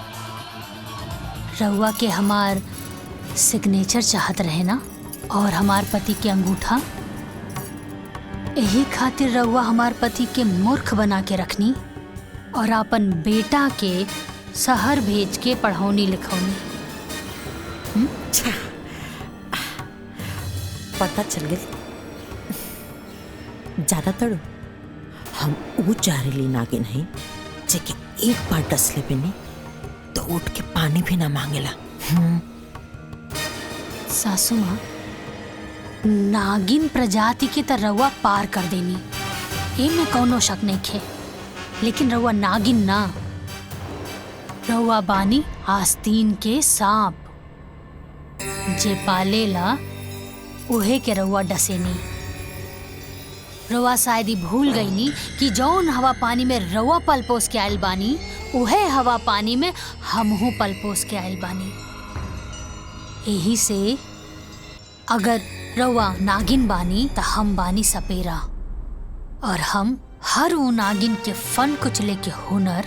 रउआ के हमार सिग्नेचर चाहत रहे ना, और हमार पति के अंगूठा। यही खातिर रउआ हमार पति के मूर्ख बना के रखनी, और अपन बेटा के शहर भेज के पढ़ौनी लिखौनी। पता चल गई। ज्यादातर हम ऊ जहरीली नागिन नहीं जेके एक बार डसले पे नहीं तो उठ के पानी भी ना मांगेला। सासू माँ, नागिन प्रजाति के त रउआ पार कर देनी, एमे कौनो शक नहीं खे। लेकिन रउआ नागिन ना, रउआ बानी आस्तीन के सांप, जे पालेला उहे के रउआ डसेनी। रउआ शायद ही भूल गईनी कि जौन हवा पानी में रउआ पल पोस के आयल बानी, उहे हवा पानी में हमहू पल पोस के आयल बानी। यही से अगर रउआ नागिन बानी त हम बानी सपेरा, और हम हर वो नागिन के फन कुचले के हुनर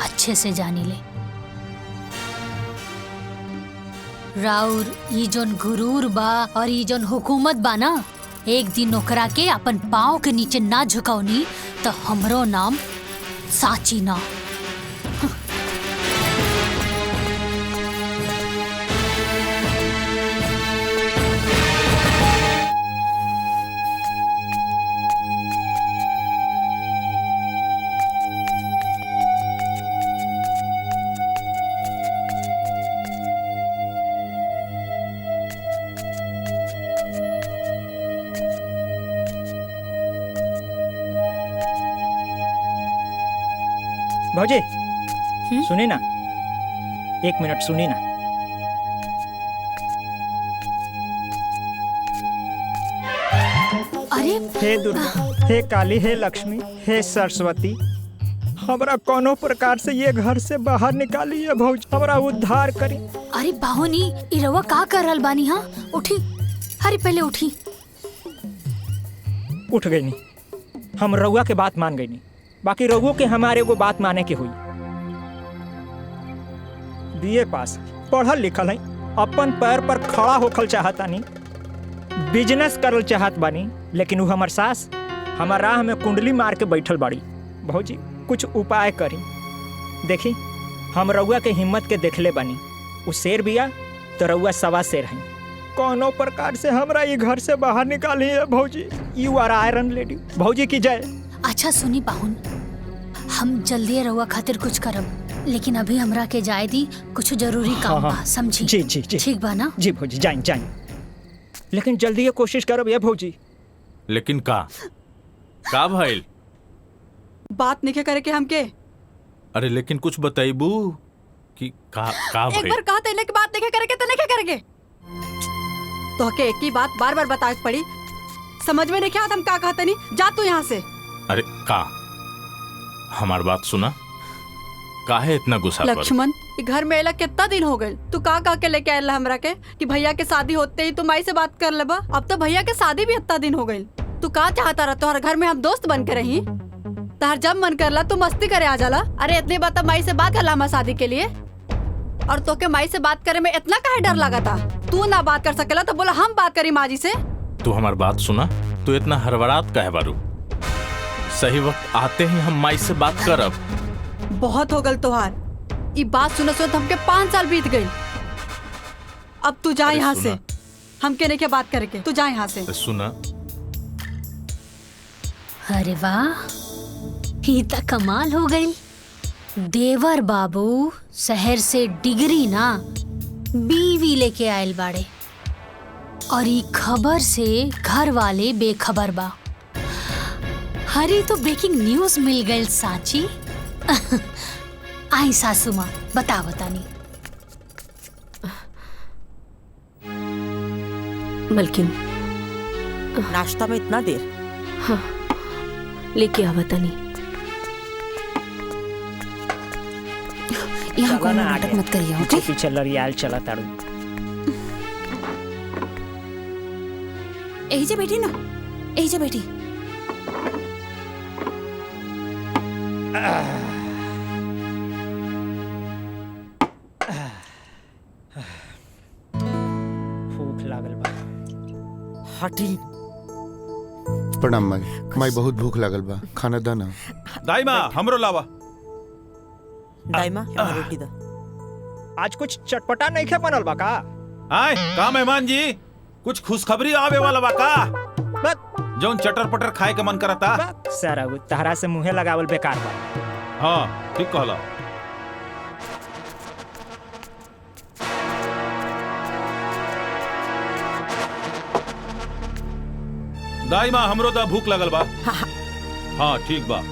अच्छे से जानी ले। राउर ई जोन गुरूर बा और ई जोन हुकूमत बा ना, एक दिन ओकरा के अपन पाँव के नीचे ना झुकावनी तो हमरो नाम साची ना। भौजी सुनी ना, 1 मिनट सुनी ना। अरे हे दुर्गा, हे काली, हे लक्ष्मी, हे सरस्वती, हमरा कोनो प्रकार से ये घर से बाहर निकाली है भौजी, हमरा उद्धार करी। अरे बाहोनी, ई रउआ का कर रहल बानी? हाँ उठी, अरे पहले उठी। उठ गई नहीं, हम रउआ के बात मान गई नहीं, बाकी रउओ के हमारे को बात माने के हुई। बीए पास, पढ़ल लिखल है, अपन पैर पर खड़ा होखल चाहता नहीं, बिजनेस करल चाहत बानी, लेकिन वो हमार सास हमार राह में कुंडली मार के बैठल बाड़ी। भौजी कुछ उपाय करी। देखी हम रउआ के हिम्मत के देखले बानी, वो शेर बिया तो रउआ सवा शेर है। कोनो प्रकार से हमरा ये घर से बाहर निकाली है भौजी। You are iron lady. भौजी की जय। अच्छा सुनी पाहुन, हम जल्दी रउआ खातिर कुछ करब, लेकिन अभी हमरा के जाए दी, कुछ जरूरी काम बा, समझी? जी जी जी ठीक बा ना? जी भौजी, जाइन जाइन, लेकिन जल्दी ये कोशिश करब ये भौजी। लेकिन का भइल? बात नहीं करे के हमके। अरे लेकिन कुछ बताइबू कि का एक भइल? बार कहा तेने की बात नहीं करे के तो नहीं करेंगे। तो के एक ही बात बार बार बताए पड़ी, समझ में नहीं क्या हम का कहते नहीं। जा तू यहाँ से। अरे का हमार बात सुना, काहे इतना गुस्सा? लक्ष्मण, ई घर में अला कितना दिन हो गए? तू का के लेके आयल हमरा के कि भैया के शादी होते ही तू माई से बात कर लेबा? अब तो भैया के शादी भी इतना दिन हो गई। तू का चाहता रहा तोहर घर में हम दोस्त बन के रही? तहर जब मन करला तू मस्ती करे आ जाला। अरे इतनी बात माई से बात करला हमारे शादी के लिए, और तो के माई से बात करे में इतना काहे डर लगा था? तू ना बात कर सकेला तो बोला हम बात करी माँ जी से। तू हमार बात सुना, तू इतना हड़बड़ात काहे बारू? सही वक्त आते ही हम माई से बात करब। बहुत हो गल तोहार। ये बात सुनो सुनो हमके 5 साल बीत गई। अब तू जा यहाँ से, हम कहने के बात करके तू जा यहाँ से। सुना, अरे वाह, ये तो कमाल हो गई। देवर बाबू शहर से डिग्री ना बीवी लेके आयल बाड़े, और ये खबर से घर वाले बेखबर बा। हरी तो ब्रेकिंग न्यूज मिल गई साची। आई सासू माँ बता बतानी। मलकिन नाश्ता में इतना देर? हाँ, लेके आ बतानी। यहाँ कोई नाटक मत करिए, ओके? पीछे लड़ियाल चला ताड़ू। यही जा बैठी ना, यही जा बैठी। भूख लागल बा। हटी। प्रणाम माई। माई बहुत भूख लागल बा, खाना दा ना। दाई माँ हमरो लावा। दाई माँ रोटी दा। आज कुछ चटपटा नहीं खे बनल बा का? आए का मेहमान जी, कुछ खुशखबरी आवे वाला बा का? जौन चटर पटर खाए के मन करता। सारा तहरा से मुँहे लगावल बेकार बा। हाँ ठीक कहला। दाई माँ हमरो दा भूख लगल बा। हाँ ठीक बा।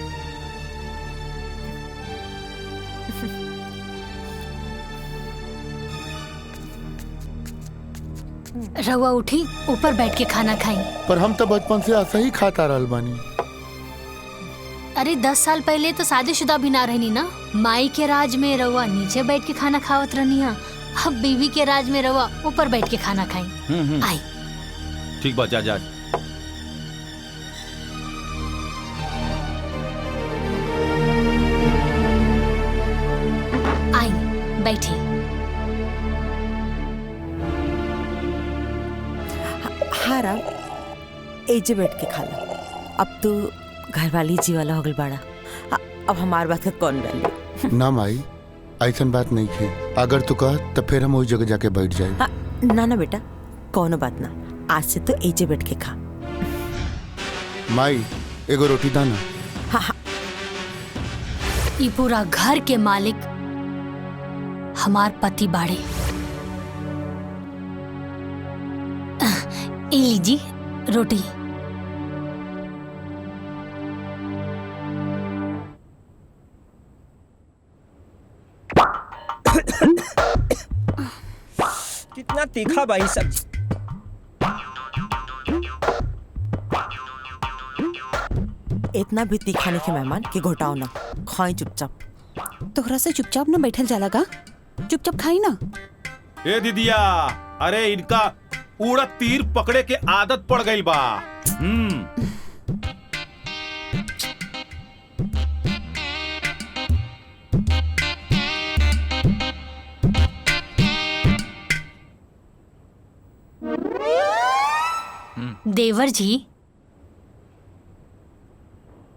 रवा उठी, ऊपर बैठ के खाना खाई। पर हम तो बचपन से ऐसा ही खाता रहल बानी। अरे 10 साल पहले तो शादीशुदा भी ना रहनी ना। माई के राज में रवा नीचे बैठ के खाना खावत रहनी है, अब बीवी के राज में रवा ऊपर बैठ के खाना खाई। आई ठीक बा, जा जा। आई बैठी। हाँ राम, एजे बैठ के खा ला। अब तू घर वाली जी वाला हो गल बाड़ा, अब हमार बात का कौन डाली? ना माई, ऐसन बात नहीं थे। अगर तू कह तो फिर हम वही जगह जाके बैठ जाए। ना ना बेटा, कौनो बात ना, आज से तो एजे बैठ के खा। माई एगो रोटी दाना। हाँ हाँ। ये पूरा घर के मालिक हमार पति बाड़े। ए लीजी रोटी। कितना तीखा भाई सब्जी। इतना भी तीखा नहीं के मेहमान कि घोटाओ ना, खाई चुपचाप। तोहरा से चुपचाप ना बैठल जाला का? चुपचाप खाई ना। ए दीदिया, अरे इनका उड़द तीर पकड़े के आदत पड़ गई बा। देवर जी,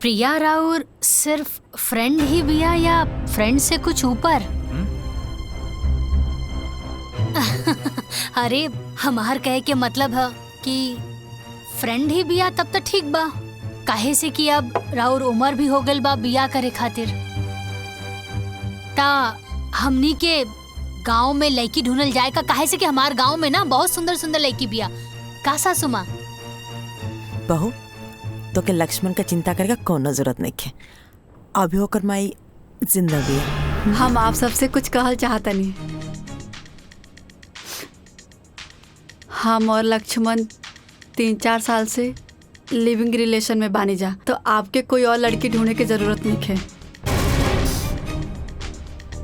प्रिया राउर सिर्फ फ्रेंड ही बिया या फ्रेंड से कुछ ऊपर? अरे हमार कहे के मतलब है कि फ्रेंड ही बिया तब तो ठीक बा, काहे से कि अब राउर उम्र भी हो गल बा बिया करे खातिर। ता हमनी के गांव में लड़की ढूंढल जाए का, काहे से कि हमार गांव में ना बहुत सुंदर सुंदर लड़की बिया। का सासू माँ? बहू तो के लक्ष्मण का चिंता करेगा कोनो जरूरत नहीं है, अभी होकर माई जिंदा भी है। हम आप सबसे कुछ कहल चाहता नहीं। हम और लक्ष्मण 3-4 साल से लिविंग रिलेशन में बानी जा, तो आपके कोई और लड़की ढूंढने की जरूरत नहीं है।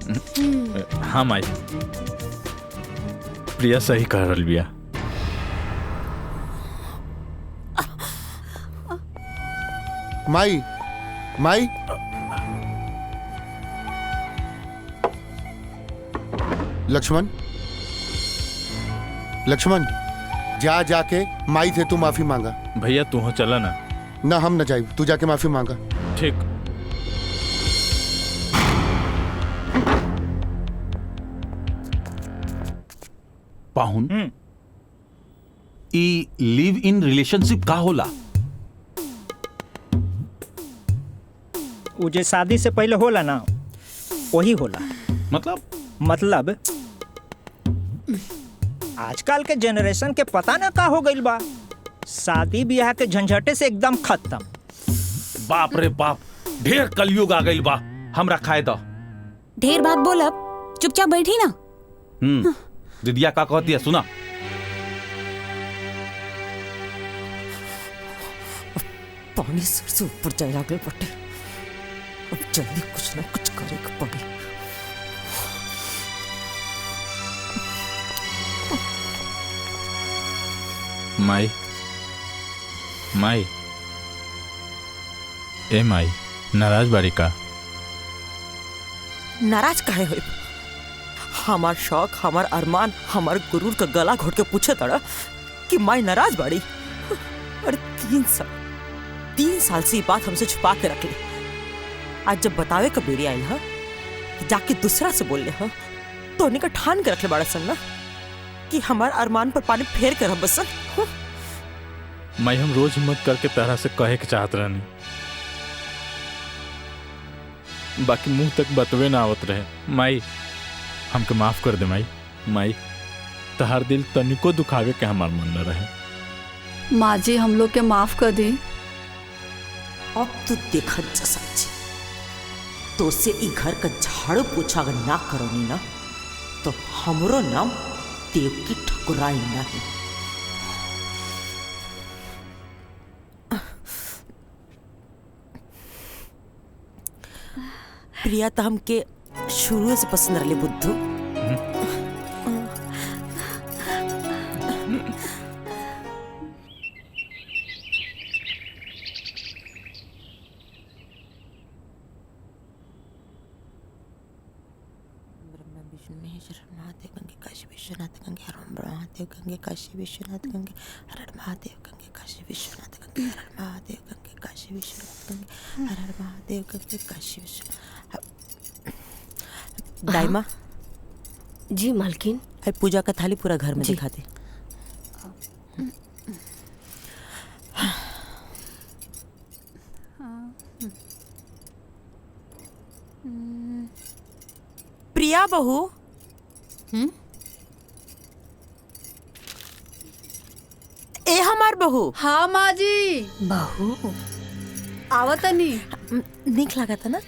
हाँ माई, प्रिया सही कह रहल बिया। माई माई लक्ष्मण लक्ष्मण जा जाके माई से तू माफी मांगा। भैया तू हो चला ना। ना हम न जाए, तू जाके माफी मांगा। ठीक। पाहुन, ई लिव इन रिलेशनशिप का होला? वो जे शादी से पहले होला ना, वही होला। मतलब आजकल के जनरेशन के पता ना का हो गइल बा, शादी ब्याह के झंझटे से एकदम खत्म। बाप रे बाप, ढेर कलयुग आ गइल बा। हमरा खाए दो। ढेर बात बोलब, चुपचाप बैठी ना। दीदिया का कहती है सुना। पानी सर से ऊपर जाए लागल बटे, अब जल्दी कुछ ना कुछ करे के पड़ी। माई माई, ए माई, नाराज बाड़ी का? नाराज काहे होई? हमार शौक, हमार अरमान, हमार गुरूर का गला घोट के पूछे तड़ा कि माई नाराज बाड़ी। अरे 3 साल से ये बात हमसे छुपा के रख ली। आज जब बतावे का बेरी आयल हा, जाके दूसरा से बोल ले हा, तो उन्हीं का ठान के रख ले बड़ा सन ना कि हमार अरमान पर पानी फेर कर हम बसन। माई हम रोज हिम्मत करके तरह से कहे के चाहत रहनी, बाकी मुंह तक बतवे ना आवत रहे। माई हमके माफ कर दे माई। माई तहार दिल तनिको दुखावे के हमार मन न रहे। माँ जी हम लोग के माफ कर दी। अब तो देखा जा सच्ची, तो से ई घर का झाड़ू पोछा अगर ना करोनी ना, तो हमरो नाम देव की ठकुराई नहीं। प्रिया तो हमके शुरू से पसंद रही बुद्धू। महादेव गंगे काशी विश्वनाथ गंगे हर महादेव गंगे काशी विश्वनाथ गंगे हर महादेव गंगे काशी विश्वनाथ गंगे हर महादेव गंगे काशी विश्वनाथ गंगे हर महादेव गंगे काशी विश्वनाथ। दाइमा जी मालकिन। पूजा का थाली पूरा घर में दिखा दे। प्रिया बहू, ए हमार बहू। हाँ माँ जी। बहू आवतनी। निक लगा था ना?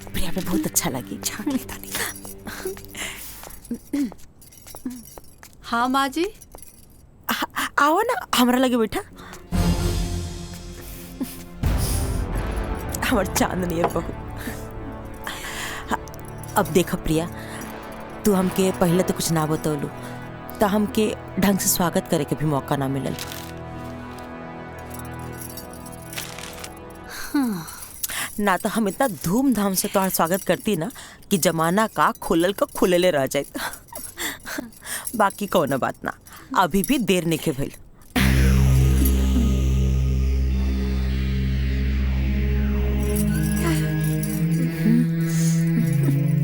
प्रिया पे बहुत अच्छा लगी। हाँ माँ जी। आओ ना हमारा लगे बैठा। हमार चांदनी है बहू। अब देखो प्रिया, तू हमके पहले तो कुछ ना बतौलू, तो हमके ढंग से स्वागत करे के भी मौका ना मिलल। ना तो हम इतना धूमधाम से तुम्हारा स्वागत करती ना कि जमाना का खुलल का खुलले रह जाए। बाकी कौन बात ना, अभी भी देर नहीं के भइल।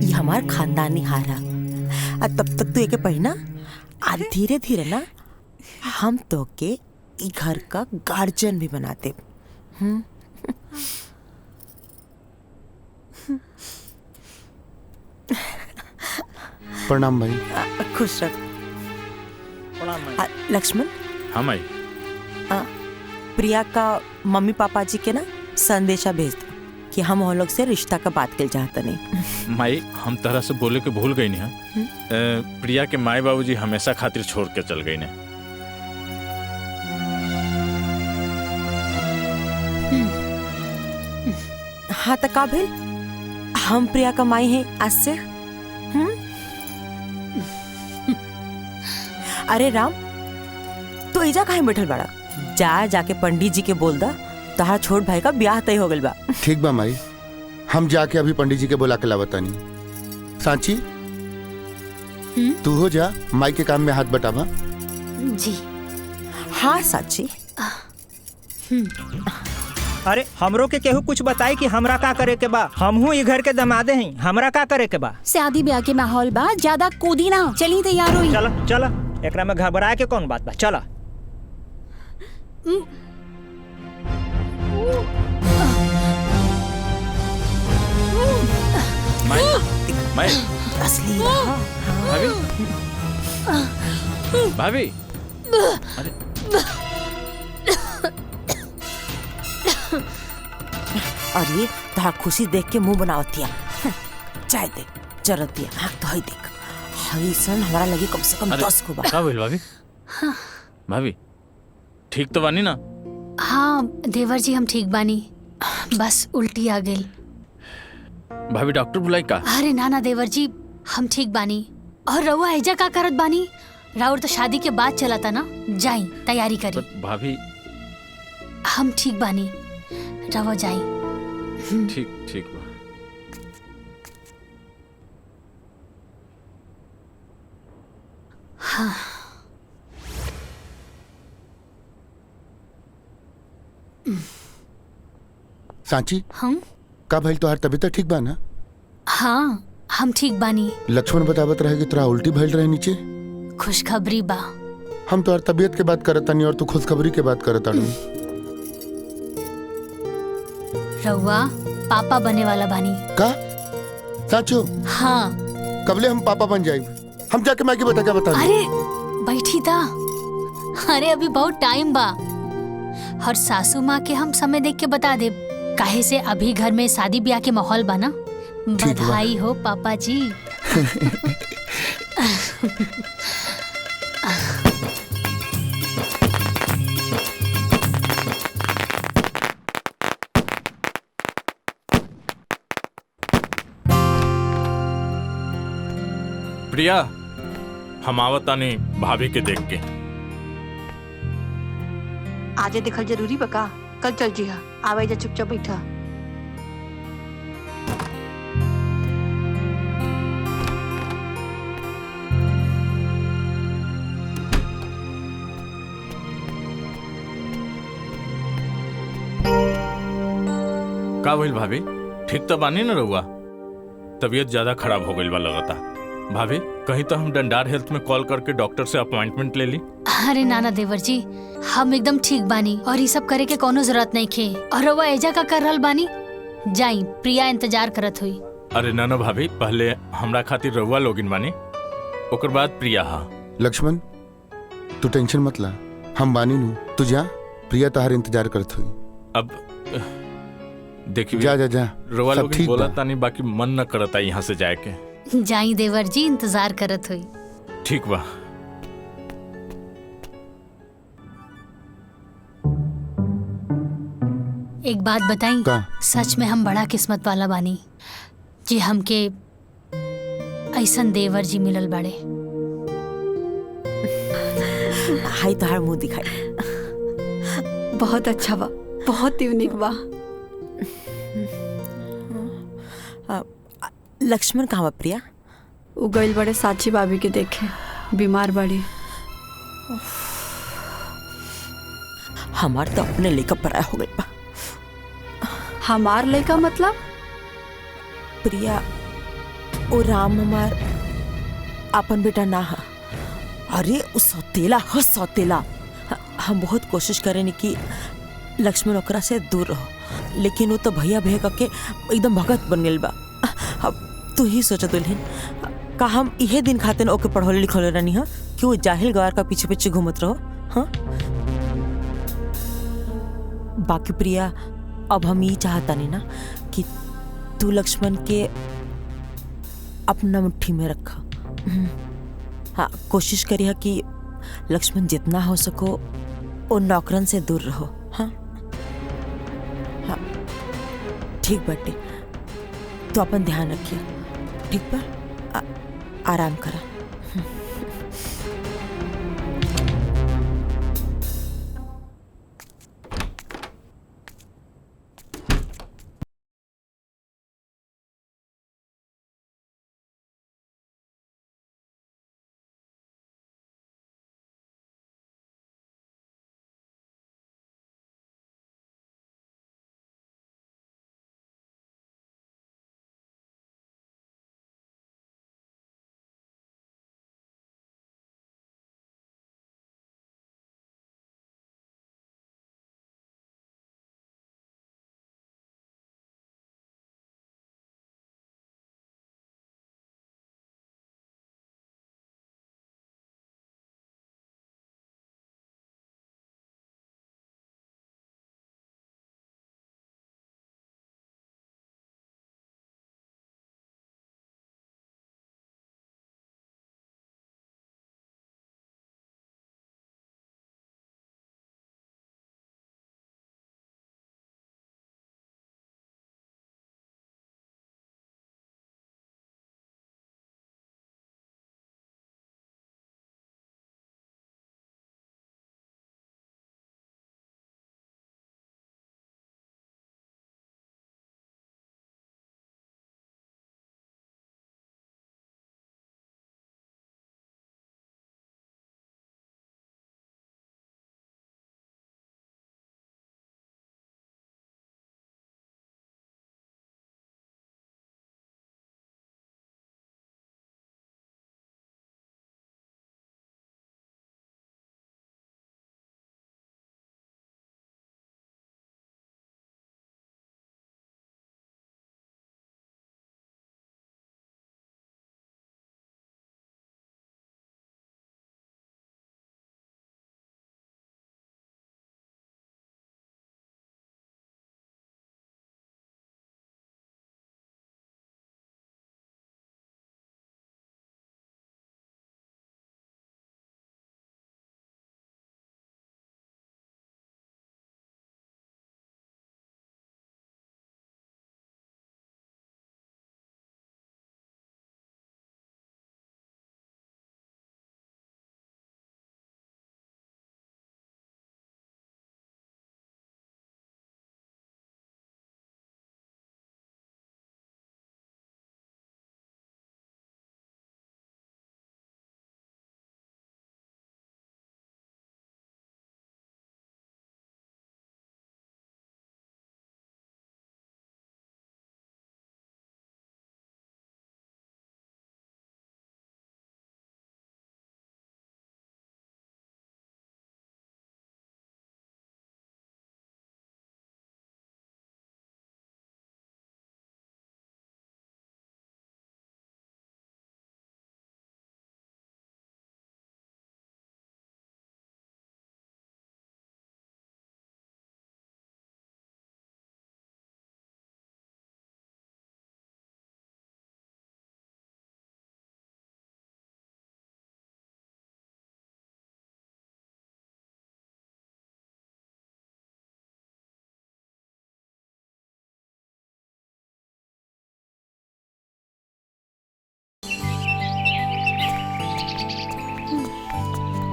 ये हमार खानदानी हारा। तब तक तू एक पढ़ना, धीरे धीरे ना हम तो के ई घर का गार्जियन भी बनाते। प्रणाम भाई। खुश रख। लक्ष्मण। हाँ माई। प्रिया का मम्मी पापा जी के ना संदेशा भेज दो कि हम हम लोग से रिश्ता का बात कर चाहते नहीं। माई हम तरह से बोले के भूल गई नहीं। प्रिया के माई बाबूजी हमेशा खातिर छोड़ के चल गई ने। हाँ तो का भेल? हम प्रिया कमाई हैं आज से। अरे राम, तू एजा काहे बैठल बाड़ा? जाके पंडित जी के बोल दा तहार छोट भाई का ब्याह तय हो गइल बा। ठीक बा माई, हम जाके अभी पंडित जी के बुला के लावतानी। सांची तू हो जा, माई के काम में हाथ बटावा। जी हाँ सांची। अरे हमरो के केहू कुछ बताई कि हमरा का करे के बा? हमहू ई घर के दमादे हैं, हमरा का करे के बा? शादी ब्याह के माहौल बा, ज्यादा कूदी ना, चली तैयार होई। चला चला, एकरा में घबराए के कौन बात बा? चला। मैं असली भाभी अरे तहार खुशी देख के मुंह बनावतिया। चाय दे जरूरत दिया। हाँ तो हई देख, हई सन हमारा लगी कम से कम 10 को बा। का भइल भाभी? भाभी ठीक तो बानी ना? हाँ देवर जी हम ठीक बानी, बस उल्टी आ गई। भाभी डॉक्टर बुलाई का? अरे ना देवर जी हम ठीक बानी। और रउआ एजा का करत बानी? राउर तो शादी के बाद चला था ना, जाई तैयारी करी। भाभी हम ठीक बानी, रवा जाई। ठीक ठीक बा। हाँ। सांची हम का भइल? तोहार तबीयत ठीक बा ना? हाँ हम ठीक बानी। लक्ष्मण बतावत रहे कि तोरा उल्टी भइल रहे नीचे। खुशखबरी बा। हम तोहार तबीयत के बात करत तानी और तू खुशखबरी के बात करत तानी। रउआ पापा बने वाला बानी का? साचो? हाँ। कबले हम पापा बन जाए? हम जाके माँ की बता क्या बता? अरे बैठी था। अरे अभी बहुत टाइम बा, और सासू माँ के हम समय देख के बता दे। काहे से अभी घर में शादी ब्याह के माहौल बना। बधाई हो पापा जी। प्रिया हम आवतानी भाभी के देख के। आजे देखल जरूरी बका, कल चल जी। आवे जा, चुपचाप बैठा। का भइल भाभी? ठीक तो बानी न रहुआ? तबीयत ज्यादा खराब हो गई बा लगता। भाभी कहीं तो हम डंडार हेल्थ में कॉल करके डॉक्टर से अपॉइंटमेंट ले ली। अरे नाना देवर जी हम एकदम ठीक बानी, और ये सब करे के कोनो जरूरत नहीं खे। और रउआ एजा का कर रहल बानी? जाई, प्रिया इंतजार करत हुई। अरे ना भाभी, पहले हमरा खातिर रहुआ लोगिन बानी, ओकर बाद प्रिया। हाँ लक्ष्मण तू टेंशन मत ला, हम बानी नु। तू जा, प्रिया तहार इंतजार करत हुई। अब देखिए जा जा जा, रहुआ सब लोग ठीक बोला बा। तानी, बाकी मन न करता यहाँ से जाए के। जाई देवर जी, इंतजार करत हुई। ठीक बा। एक बात बताई, सच में हम बड़ा किस्मत वाला बानी जी, हमके ऐसन देवर जी मिलल बड़े। हाय तहार मुंह दिखाई। बहुत अच्छा बा, बहुत यूनिक बा। लक्ष्मण कहाँ बा प्रिया? उ गइल बड़े साची भाभी के देखे, बीमार बड़ी। हमार तो अपने लेकर पराया हो गई बा। हमार लड़का मतलब? प्रिया ओ राम हमार अपन बेटा ना हा। अरे उस सौतेला ह सौतेला। हम बहुत कोशिश करें कि लक्ष्मण ओकरा से दूर रहो, लेकिन वो तो भैया भैया करके एकदम भगत बन गइल बा। अब तू ही सोच दुल्हन, का हम इहे दिन खातिर ओके पढ़ौले लिखौले रहनी हा कि वो जाहिल गवार का पीछे पीछे घूमत रहो? हाँ बाकी प्रिया, अब हम ये चाहता नहीं ना कि तू लक्ष्मण के अपना मुट्ठी में रखा। हाँ कोशिश करिए कि लक्ष्मण जितना हो सको वो नौकरन से दूर रहो। हाँ हाँ ठीक बाटे, तो अपन ध्यान रखिए, ठीक बा? आराम करा।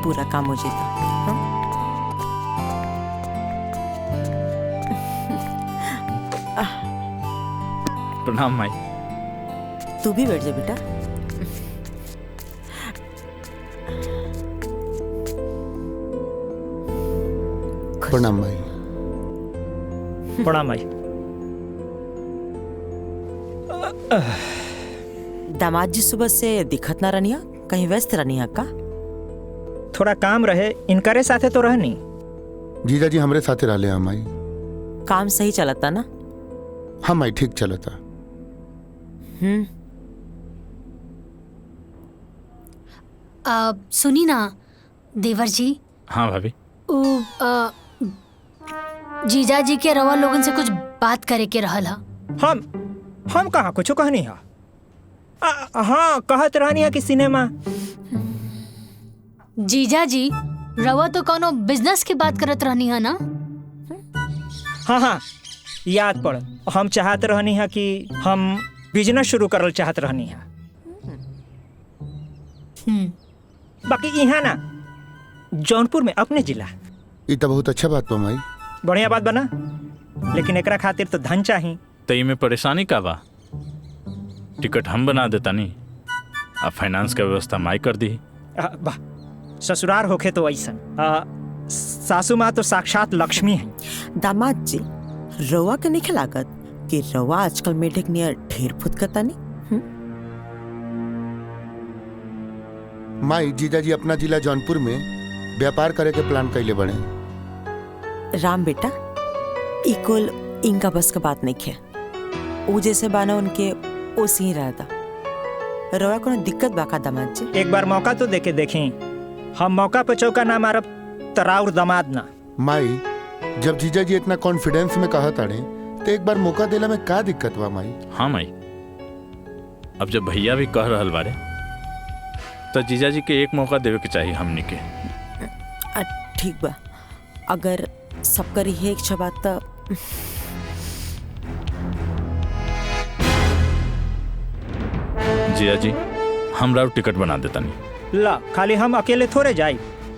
पूरा काम हो जाता। प्रणाम माई। तू भी बैठ जा बेटा। प्रणाम भाई। प्रणाम भाई। दामाद जी सुबह से दिखत ना रनिया, कहीं व्यस्त रनिया का? थोड़ा काम रहे, इनकरे साथे तो रहनी। जीजा जी हमरे साथे रहले हम आई। काम सही चलता ना? हम आई ठीक चलता। सुनी ना देवर जी। हाँ भाभी। जीजा जी के रवा लोगन से कुछ बात करे के रहल हा। हम कहाँ कुछ कहनी है। हाँ कहत रहनी है कि सिनेमा। जीजा जी रवा तो कोनो बिजनेस की बात करत रहनी है ना? हाँ याद पड़ हम चाहत रहनी है कि हम बिजनेस शुरू करल चाहत रहनी है। बाकी यहाँ ना जौनपुर में अपने जिला। ये तो बहुत अच्छा बात बा माई। बढ़िया बात बना, लेकिन एकरा खातिर तो धन चाहिए। तई में परेशानी का बा? टिकट हम बना देता नहीं, अब फाइनेंस का व्यवस्था माई कर दी। वाह, ससुराल होखे तो ऐसा। सासू माँ तो साक्षात लक्ष्मी है। दामाद जी, रवा के नहीं लागत कि रवा आजकल मेढक नियर ढेर फुदकता नहीं? माई, जीजाजी अपना जिला जौनपुर में व्यापार करे के प्लान कैले बने। राम बेटा, इकुल इनका बस का बात नहीं है। वो जैसे बाना उनके ओसी ही रहता। रवा को दिक्कत बाका दामाद जी? एक बार मौका तो देके देखें। हम मौका पे चौका ना मारब तराउर दामाद ना। माई, जब जीजाजी इतना कॉन्फिडेंस में कहा ताड़े तो एक बार मौका देला में का दिक्कत बा माई? हाँ माई, अब जब भैया भी कह रहल बारे तो जीजाजी के एक मौका देवे के चाहिए हमनी के। ठीक बा, अगर सब करी है इच्छा बात तो जीजाजी हमरा टिकट बना देता नहीं। ला, खाली हम अकेले थोड़े जाए।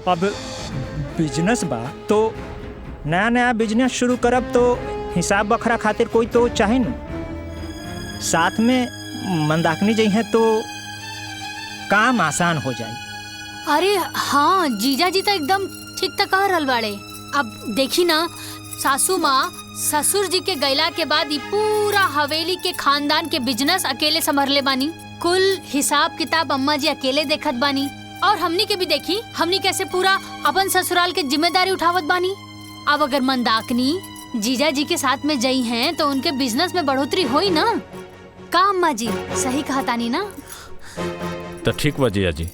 अब बिजनेस बा तो नया नया बिजनेस शुरू करब तो हिसाब बखरा खातिर कोई तो चाहे न। साथ में मंदाकिनी जी हैं तो काम आसान हो जाए। अरे हाँ, जीजा जी तो एकदम ठीक तक कह रहल बाड़े। अब देखी ना, सासू माँ ससुर जी के गैला के बाद ये पूरा हवेली के खानदान के बिजनेस अकेले संभरले बानी। कुल हिसाब किताब अम्मा जी अकेले देखत बानी। और हमनी के भी देखी, हमनी कैसे पूरा अपन ससुराल के जिम्मेदारी उठावत बानी। अब अगर मंदाकिनी जीजा जी के साथ में जई हैं तो उनके बिजनेस में बढ़ोतरी होई ना। का अम्मा जी सही कहा तानी ना? तो ठीक बा जीजा जी,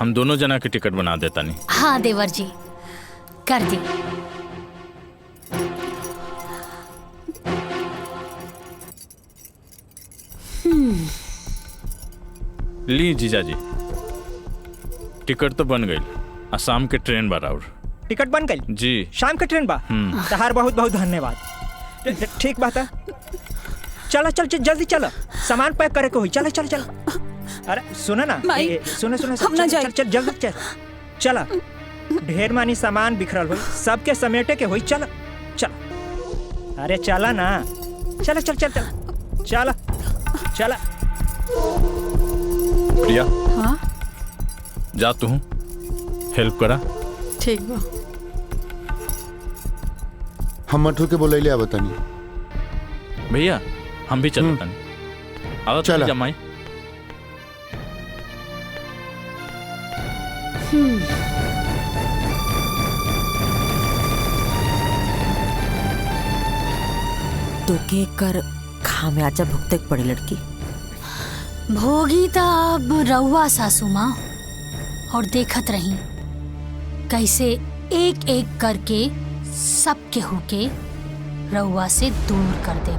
हम दोनों जना के टिकट बना देता नहीं। हाँ देवर जी, कर दी। ली जीजा जी, टिकट तो बन गई। असम के ट्रेन बा और टिकट बन गई जी। शाम के ट्रेन बा। तहार बहुत बहुत धन्यवाद। ठीक बात है, चलो चल जल्दी चलो, सामान पैक करे को हुई। चलो चलो चलो। अरे सुनो ना, सुनो सुनो, चल चल जल्दी चल। चला, ढेर मानी सामान बिखरल हुई, सबके समेटे के हुई। चलो चलो, अरे चला ना, चलो चल चल चल चला चला। प्रिया, हाँ? जा तू हेल्प करा। ठीक बा। हम मठू के बोलैले आवतानी। भैया हम भी चलता नहीं। आओ चला जमाई। तो के कर खामियाजा भुगते पड़े लड़की। भोगी तो अब रउआ सासू माँ, और देखत रही कैसे एक एक करके सब के होके रउआ से दूर कर दे।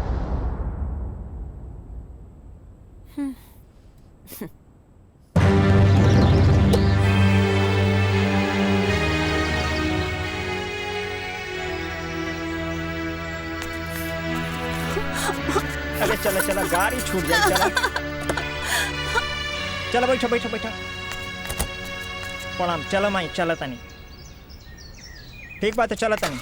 अरे चला चला, गाड़ी छूट जाए। चला चलो, बैठो बैठो बैठो। प्रणाम। चलो माई, चलो तनी। ठीक बात है, चलो तनी।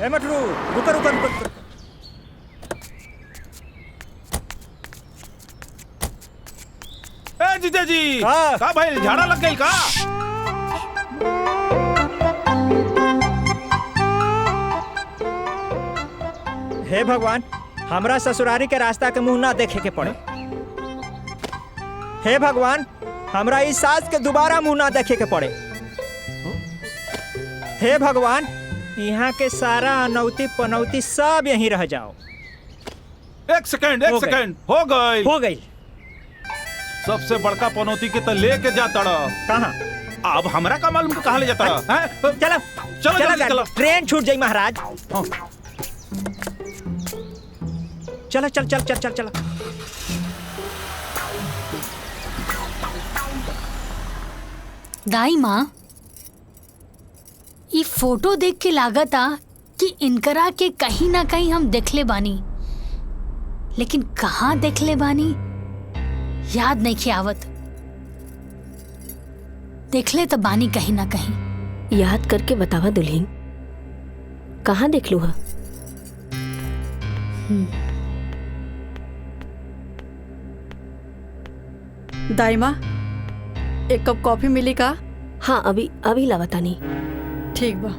ए मटरू, रुको रुको रुको। ए जीजा जी, का भाई झाड़ा लग गई का? हे भगवान, हमरा ससुरारी के रास्ता के मुंह ना देखे के पड़े। हे भगवान, हमरा इस सास के दोबारा मुंह ना देखे के पड़े। हे भगवान, यहाँ के सारा अनौती पनौती सब यहीं रह जाओ। एक सेकंड, हो गई। सबसे बड़का पनौती के तो लेके जाता कहाँ? अब हमरा का मालूम कहाँ ले जाता चलो चलो जल्दी चलो। ट्रेन छूट जाई महाराज। चलो चल चल चल चल चलो। दाई माँ, ये फोटो देख के लागता कि इनकरा के कहीं ना कहीं हम देखले बानी, लेकिन कहाँ देखले बानी याद नहीं खियावत। देखले तो बानी कहीं ना कहीं। याद करके बतावा दुल्हन, कहाँ देख लू हा? दाई माँ, एक कप कॉफी मिली का? हाँ अभी अभी लावतानी। ठीक बा।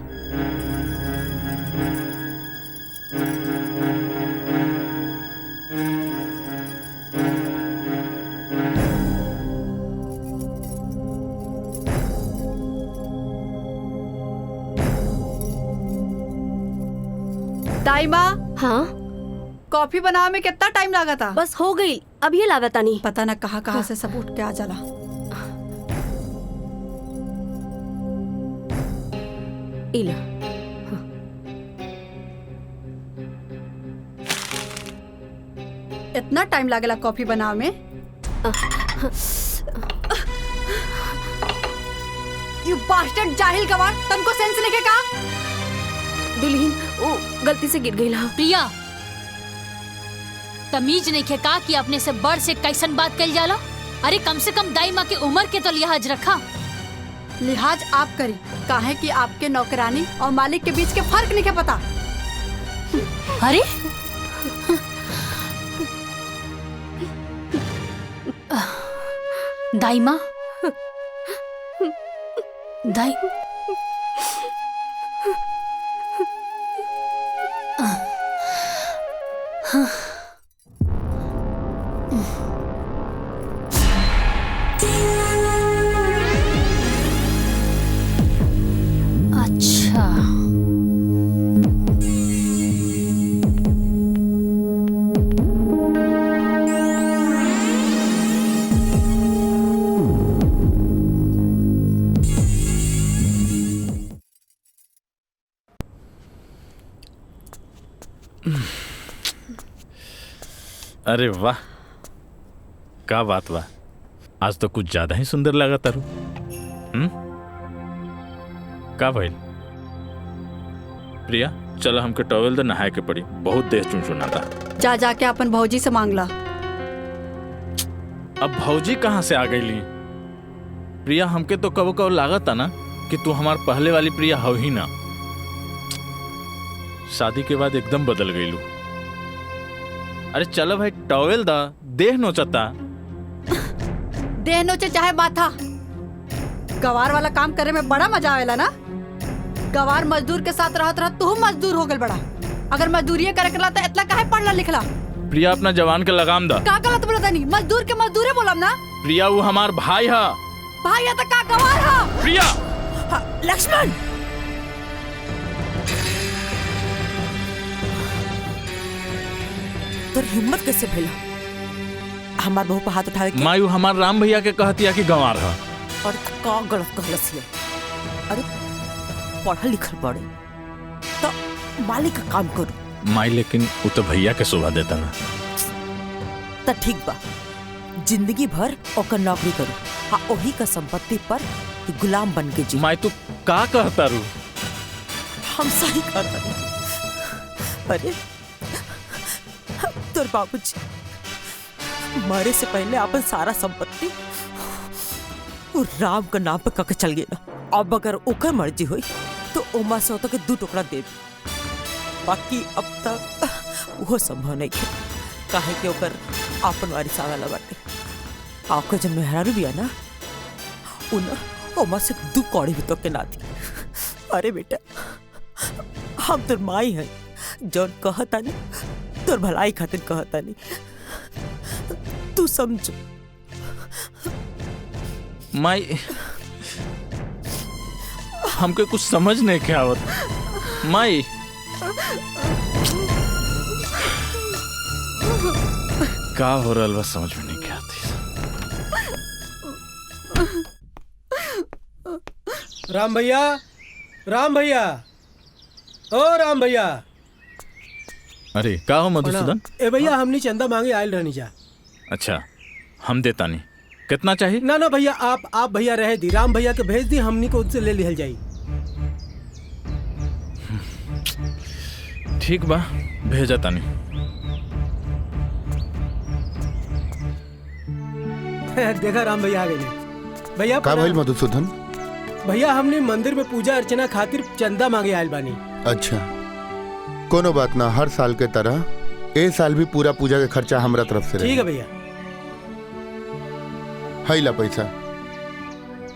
दाई माँ, हाँ कॉफी बनाने में कितना टाइम लगा था? बस हो गई, अब ये लावतानी। पता ना कहाँ कहाँ से सब उठ के आ जाला। इला इतना टाइम लागेला कॉफी बनावे में? यू बास्टर्ड जाहिल गवार, तुमको सेंस नहीं का? दुल्हन वो गलती से गिर गई। प्रिया, तमीज नहीं खे का कि अपने से बड़ से कैसन बात कल जाला? अरे कम से कम दाई माँ के उम्र के तो लिहाज रखा। लिहाज आप करी, काहे कि आपके नौकरानी और मालिक के बीच के फर्क नहीं के पता। अरे दाई माँ, दाई अच्छा, अरे वाह, क्या बात वाह, आज तो कुछ ज्यादा ही सुंदर लगा तारू। का भइल? प्रिया चलो हमके टॉवेल दे, नहाए के पड़ी, बहुत देर चुनचुना था। जा जाके अपन भौजी से मांग ला। अब भौजी कहाँ से आ गई ली? प्रिया हमके तो कबो कबो लागत था ना कि तू हमार पहले वाली प्रिया हो ही ना। शादी के बाद एकदम बदल गई लू। अरे चलो भाई टॉवेल दा, देह नोचता। देह नोचे चाहे माथा, गवार वाला काम करे में बड़ा मजा आवेला ना। गवार मजदूर के साथ रहत रहत तू मजदूर हो गल बड़ा। अगर मजदूरी करे करला तो इतना काहे पढ़ला लिखला? प्रिया अपना जवान के लगाम दा। का गलत बोलता नहीं, मजदूर के मजदूरे बोलम ना। प्रिया वो हमार भाई है। भाई है तो का गवार है? प्रिया लक्ष्मण, तोर हिम्मत कैसे भइला हमार बहू पर हाथ उठावे के? मायू हमार राम भैया के कहतिया कि गंवार है। और का गलत कहलस ये? अरे पढ़ल लिखल पड़े तो मालिक का काम करू। माई लेकिन वो तो भैया के शोभा देता ना। तो ठीक बा, जिंदगी भर ओकर नौकरी करू, हाँ ओही का संपत्ति पर गुलाम बन के जी। माई तू का कहता रू? हम सही कहता नहीं। अरे तोर बाबूजी मरे से पहले अपन सारा संपत्ति वो राम का नाम पे कके चल गए ना। अब अगर ओकर मर्जी हुई तो ओमा से होता के 2 टुकड़ा दे, बाकी अब तक वो संभव नहीं है। काहे कि ओकर अपन वारिस आवेला बाटे। आपका जब मेहरारू भी है ना, उन ओमा से 2 कौड़ी भी तो के ना दी। अरे बेटा, हम तोर माई है, जौन कहता नहीं तोर भलाई खातिर कहता नहीं, तू समझ। माई हमके कुछ समझ नहीं क्या आवत। माई का हो रहा बस समझ में नहीं क्या आती। राम भैया, राम भैया, ओ राम भैया। अरे का हो मधुसूदन? ए भैया, हमनी चंदा मांगे आयल रहनी जा। अच्छा, हम देता नहीं। कितना चाहिए? ना ना भैया, आप भैया रहे दी, राम भैया के भेज दी, हमनी को उससे ले लिहल जाई। ठीक बा, भेजा तानी। देखा राम भैया आ गए। भैया का भइल मधुसूदन? भैया, हमने मंदिर में पूजा अर्चना खातिर चंदा मांगे आयल बानी। अच्छा, कोनो बात ना, हर साल के तरह ए साल भी पूरा पूजा के खर्चा हमरा तरफ से ठीक है भैया। है ला पैसा।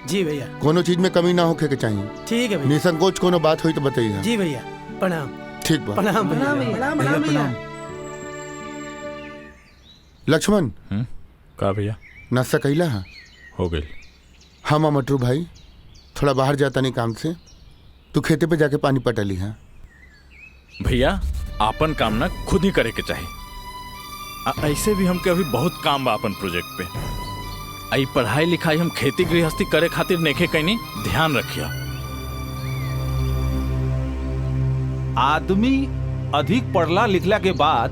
जी भैया। कोनो चीज में कमी ना होखे के चाहिए। ठीक है भैया। निसंकोच कोनो बात हुई तो बताइए। जी भैया, प्रणाम। ठीक बा। प्रणाम भैया। लक्ष्मण, का भैया? नाश्ता कैला है? हो गई। हाँ मटरू भाई, थोड़ा बाहर जाता नहीं काम से, तू खेते पे जाके पानी पटा ली है। भैया, आपन काम ना खुद ही करे के चाहिए। ऐसे भी हमके अभी बहुत काम बा अपन प्रोजेक्ट पे। आई पढ़ाई लिखाई हम खेती गृहस्थी करे खातिर नेखे कहीं ध्यान रखिया। आदमी अधिक पढ़ला लिखला के बाद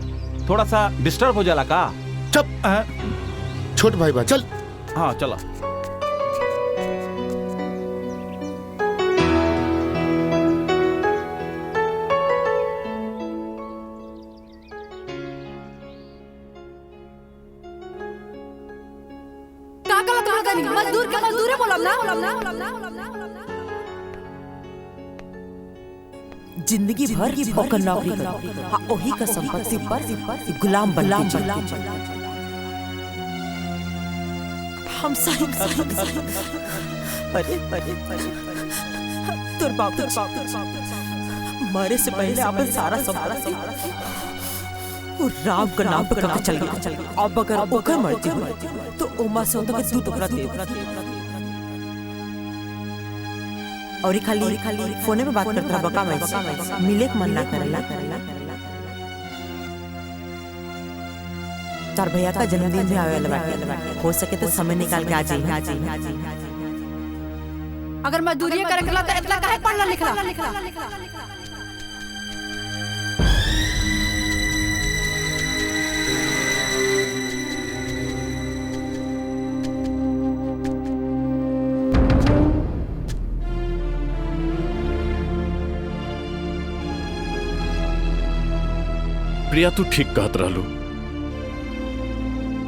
थोड़ा सा डिस्टर्ब हो जाला का? चुप। छोट भाई बा, चल। हाँ चला। मजदूर के मजदूरे बोलब ना। जिंदगी भर की ओकर नौकरी कर, हाँ ओही का संपत्ति पर गुलाम बन हम सही अरे तुर बाप मरे से पहले अपन सारा संपत्ति वो राम का नाम पर करके चल गया। अब अगर ओकर मर्जी हो तो उमा से उनका दू टुकड़ा दे। और खाली फोने में बात करता बका मैं मिले के मन ना करला। तार भैया का जन्मदिन भी आवे वाला बाटे, हो सके तो समय निकाल के आ जाइए। अगर मजदूरी करे तो इतना काहे पढ़ला लिखला? प्रिया, तू ठीक कहत रहलू।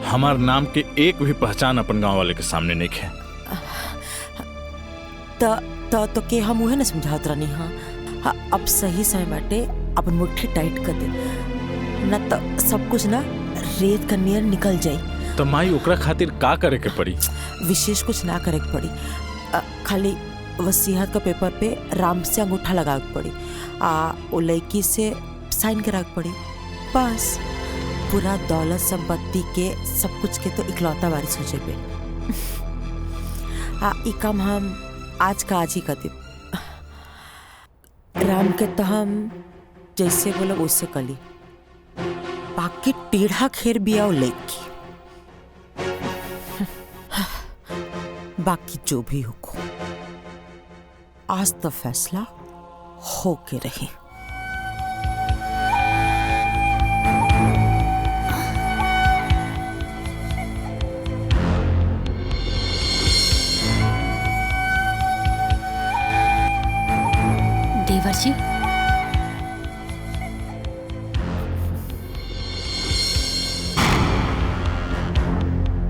हमार नाम के एक भी पहचान अपन गांव वाले के सामने नहीं है। तो के हम उहे न समझात रहनी। हाँ, अब सही समय बाटे अपन मुट्ठी टाइट कर दे, न तो सब कुछ ना रेत का नियर निकल जाई। तो माई ओकरा खातिर का करे के पड़ी? विशेष कुछ ना करे के पड़ी, खाली वसीयत का पेपर पे राम से अंगूठा लगा के पड़ी, वो लड़की से साइन करा के पड़ी। बस पूरा दौलत संपत्ति के सब कुछ के तो इकलौता वारिस हो जेबे। ई काम हम आज का आज ही कर दे। राम के तो हम जैसे बोलो वैसे कली, बाकी टेढ़ा खेर बिया लेकी। बाकी जो भी हो, आज तो फैसला हो के रही। देवर जी,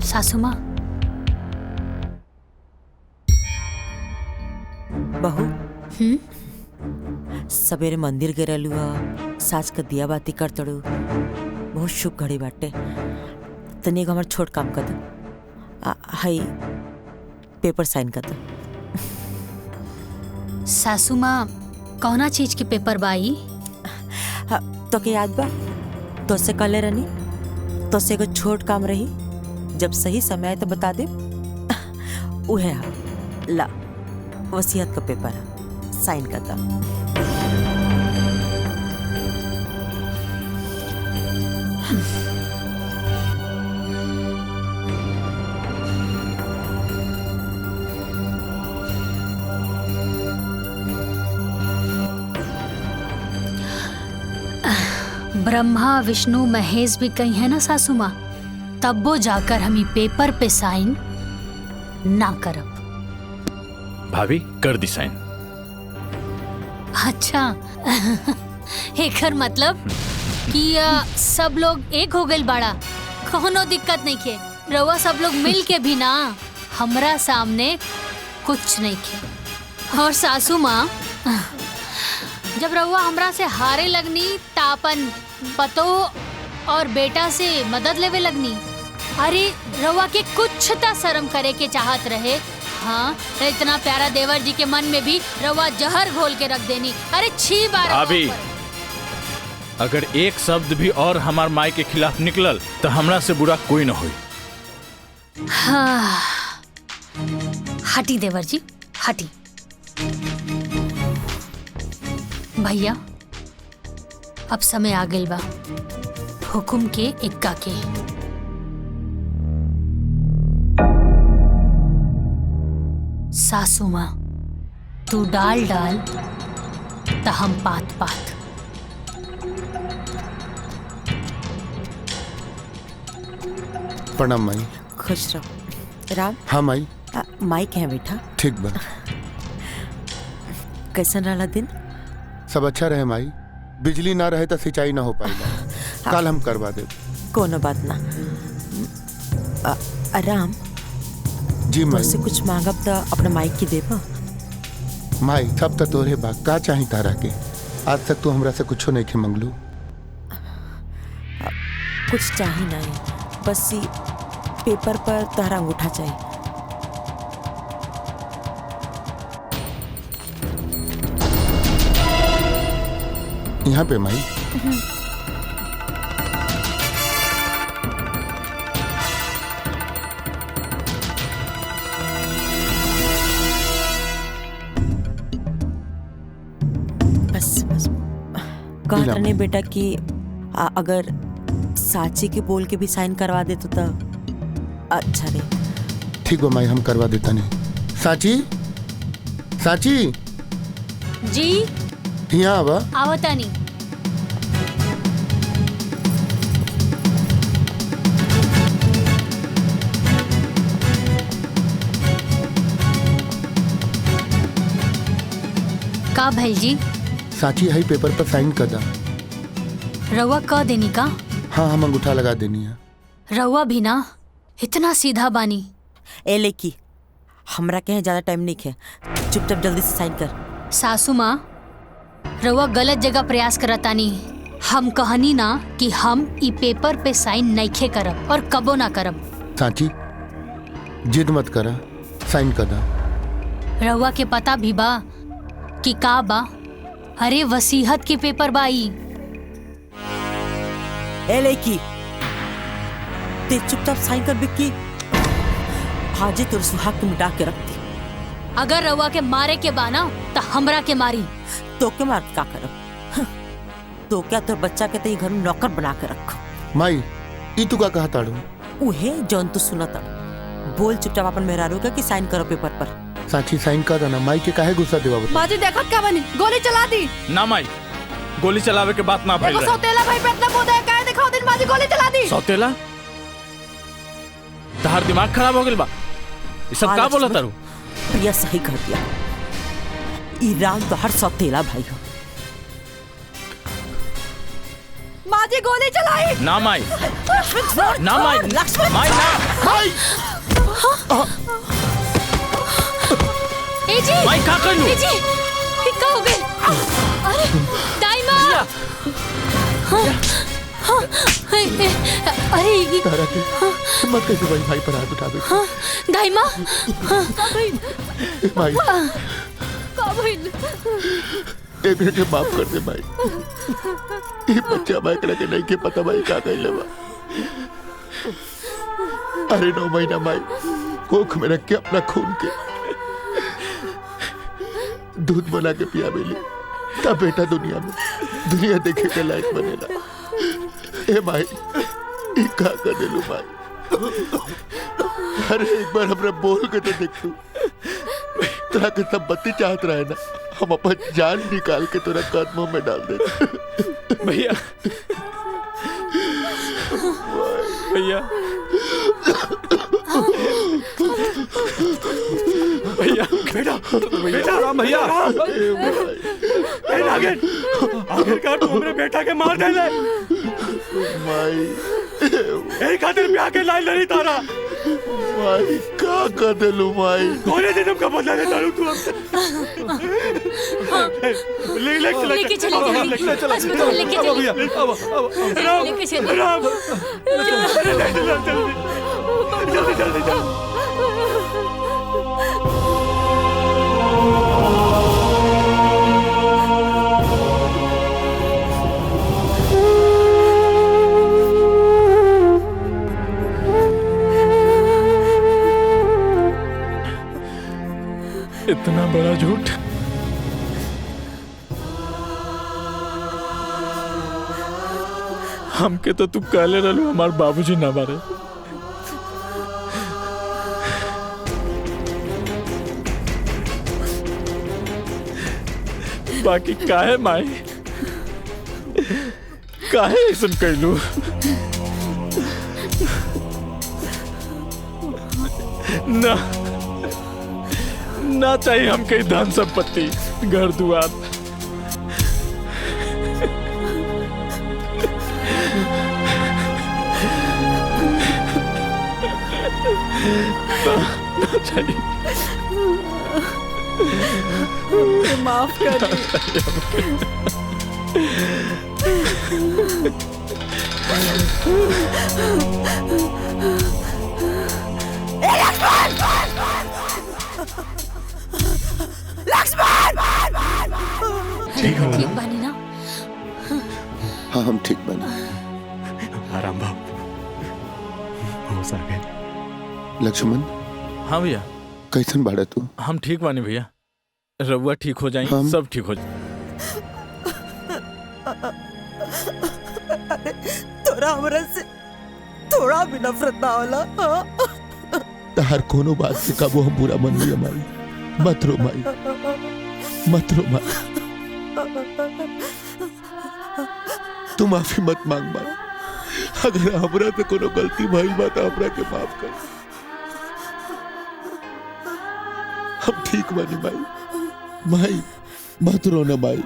सासू माँ, बहू सवेरे मंदिर गेलू, सास का दिया बाती कर तड़ू, बहुत शुभ घड़ी बाटे। तनी हमार छोट काम कर दो, हाई पेपर साइन कर दो। सासू माँ, कौना चीज के पेपर बाई? तो के याद बा तो से कले रहनी, तो से एगो छोट काम रही, जब सही समय तो बता दे। उहे ला वसीयत का पेपर साइन कर दो। ब्रह्मा विष्णु महेश भी कही है ना सासू माँ, तब वो जाकर हम पेपर पे साइन ना करब। भाभी कर दी साइन। अच्छा एकर मतलब कि सब लोग एक हो गए बाड़ा, कोनो दिक्कत नहीं के। रउआ सब लोग मिल के भी ना हमरा सामने कुछ नहीं के। और सासू माँ, जब रउआ हमरा से हारे लगनी तापन पतो और बेटा से मदद लेवे लगनी। अरे रउआ के कुछ ता शर्म करे के चाहत रहे। हाँ, इतना प्यारा देवर जी के मन में भी रउआ जहर घोल के रख देनी। अरे छी बार भाभी, अगर एक शब्द भी और हमार माई के खिलाफ निकलल तो हमरा से बुरा कोई न होई। हाँ, हटी देवर जी हटी। भैया अब समय आ गइल बा हुकुम के इक्का के। सासू माँ, तू डाल डाल त हम पात पात। प्रणाम माई। खुश रहो। राम। हाँ माई। माई कहाँ बेटा? ठीक बा। कैसन रहा दिन? सब अच्छा रहे माई। बिजली ना रहे तो सिंचाई ना हो पाएगा। कल हम करवा दे। कोनो बात ना। राम जी माई। तुझसे कुछ मांगब तो अपना माई की देबा? माई सब तो तोरे बा, का चाही तारा के? आज तक तू हमरा से कुछो नहीं के मंगलू। कुछ चाही नहीं, बस ये पेपर पर तोहरा अंगूठा चाहिए। यहाँ पे माई। बस बस कहत रहने बेटा कि अगर साची के बोल के भी साइन करवा दे तो अच्छा रहे। ठीक हो माई, हम करवा देता नहीं। साची, साची जी यहाँ आवा। आवता नहीं। का भाई जी? साची है पेपर पर साइन कर दा। रउआ कह देनी का? हाँ, हम अंगूठा लगा देनी है। रउआ भी ना इतना सीधा बानी। ए लेकी, हमरा के ज्यादा टाइम नहीं है, चुपचाप जल्दी से साइन कर। सासू माँ, रउआ गलत जगह प्रयास करतानी। हम कहनी ना कि हम ई पेपर पे साइन नइखे करब और कबो ना करब। साची जिद मत करा, साइन कर दा। रउआ के पता भी बा कि का बा? अरे वसीहत के पेपर बाई। ए लेकी, ते चुपचाप साइन कर बिक्की। हाजी तुर सुहाग के मिटा के रखती। अगर रउआ के मारे के बाना तो हमरा के मारी। तो के मार का करब? तो क्या तोर बच्चा के ते घर में नौकर बना के रखो। माई ई तू का कहा ताड़ू? उहे जौन तू सुनत। बोल चुपचाप अपन मेहरारू का कि साइन करो पेपर पर। साची साइन कर देना। माई के काहे गुस्सा देवा बता? बाजी देखत का बनी, गोली चला दी। ना माई, गोली चलावे के बात ना भइल देखो रहे। सौतेला भाई पे इतना बोधा है, काहे दिखाओ दिन बाजी गोली चला दी। सौतेला? तहार दिमाग खराब हो गेल बा। ये सब का बोला तारू? प्रिया सही कर दिया। ईरान तो हर सौतेला भाई हो। बाजी गोली चलाई। ना माई, ना माई, लक्ष्मण, माई ना। माई ए जी, माई का कर लूं? ए जी, ये का हो गए? अरे दाइमा। हाँ, अरे ये तारा के मत कैसे भाई पर हाथ उठा दे। दाइमा। माई का भइल? एक मिनट माफ कर दे भाई। ये बच्चा भाई करा के नहीं के पता भाई का कइले बा। अरे 9 महीना माई कोख में रख के अपना खून के दूध बना के पिया बेली, तब बेटा दुनिया देखे के लायक बनेला। ए माई ई का कर देलू माई? अरे एक बार हमरा बोल के तो देख तू। तोरा के संपत्ति चाहत रहे ना, हम अपन जान निकाल के तोरा कदमों में डाल दे। भैया भैया भैया बेटा बेटा राम भैया आखिरकार तू हमरे बेटा के मार दे ले माई यही खातिर ब्याह के लाइन लड़ी तारा माई का कर देलू माई कोने जन्म का बदला ले तारू तू लेके चले जल्दी अस्पताल लेके चले भैया लेके चले राम जल्दी इतना बड़ा झूठ हमके तो तू कहले रहलू हमार बाबूजी ना मारे। बाकी काहे माई काहे ऐसन कैलू ना ना चाहिए हमके धन संपत्ति घर दुआर ना चाहिए माफ कर ठीक हो ठीक बानी ना? हाँ हम ठीक बने। आराम भाव होश आ गए। लक्ष्मण हाँ भैया कैसन बाड़ा तू? हम ठीक बानी भैया रउआ ठीक हो जाए सब ठीक हो जाए। अरे तोरा हमरा से थोड़ा भी नफरत ना होला। हर कोनो बात से कबो हम बुरा मन लिया माई। मत रो माई मत रो माई। तू माफी मत मांग माई। अगर हमरा से कोनो गलती भइल बा तो हमरा के माफ कर। हम ठीक बानी माई। माई मत रो ना माई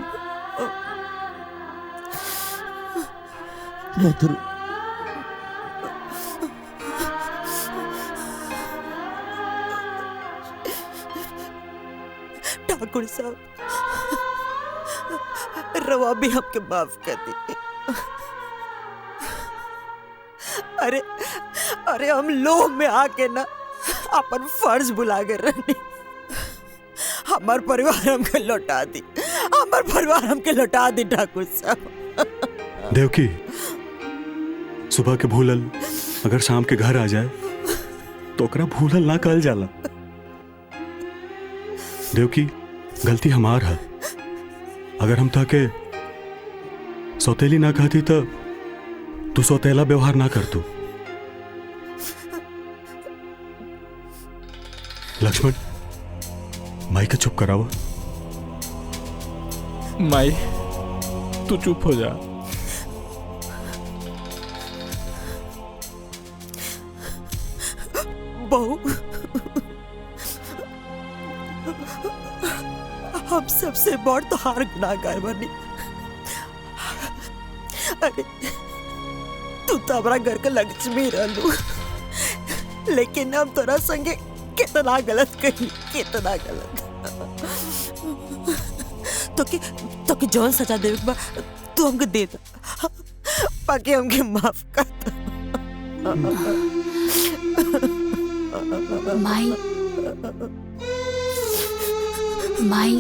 मत रो। ठाकुर साहब रवा भी हमके माफ कर दी। अरे अरे हम लोभ में आके ना अपन फर्ज भुला गए रहनी। हमार परिवार हमके लौटा दी। हमार परिवार हमके लौटा दी ठाकुर साहब। देवकी सुबह के भूलल अगर शाम के घर आ जाए तो ओकरा भूलल ना कहल जाला। देवकी गलती हमार है। अगर हम ताके सौतेली ना कहती तो तू सौतेला व्यवहार ना कर तू। लक्ष्मण माई का चुप करावा। माई तू चुप हो जा। बहू हम सबसे बड़ तो हार गुनाहगार बनी। अरे तू तो हमारा घर का लक्ष्मी रहलू लेकिन हम तोरा संगे कितना गलत कही कितना गलत। तो कि जौन सजा देवे बा तू हमके दे दा बाकी हमके माफ कर माई माई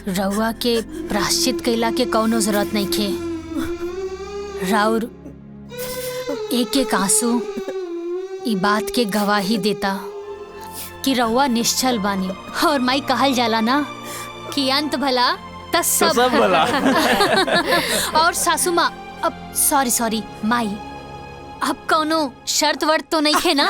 रउआ के प्राश्चित कैला के कौनो जरूरत नहीं खे। राउर एक एक आंसू ई बात के गवाही देता कि रउआ निश्चल बानी। और माई कहल जाला ना कि अंत भला त सब भला। और सासू माँ अब सॉरी माई अब कौनो शर्त वर्त तो नहीं खे ना?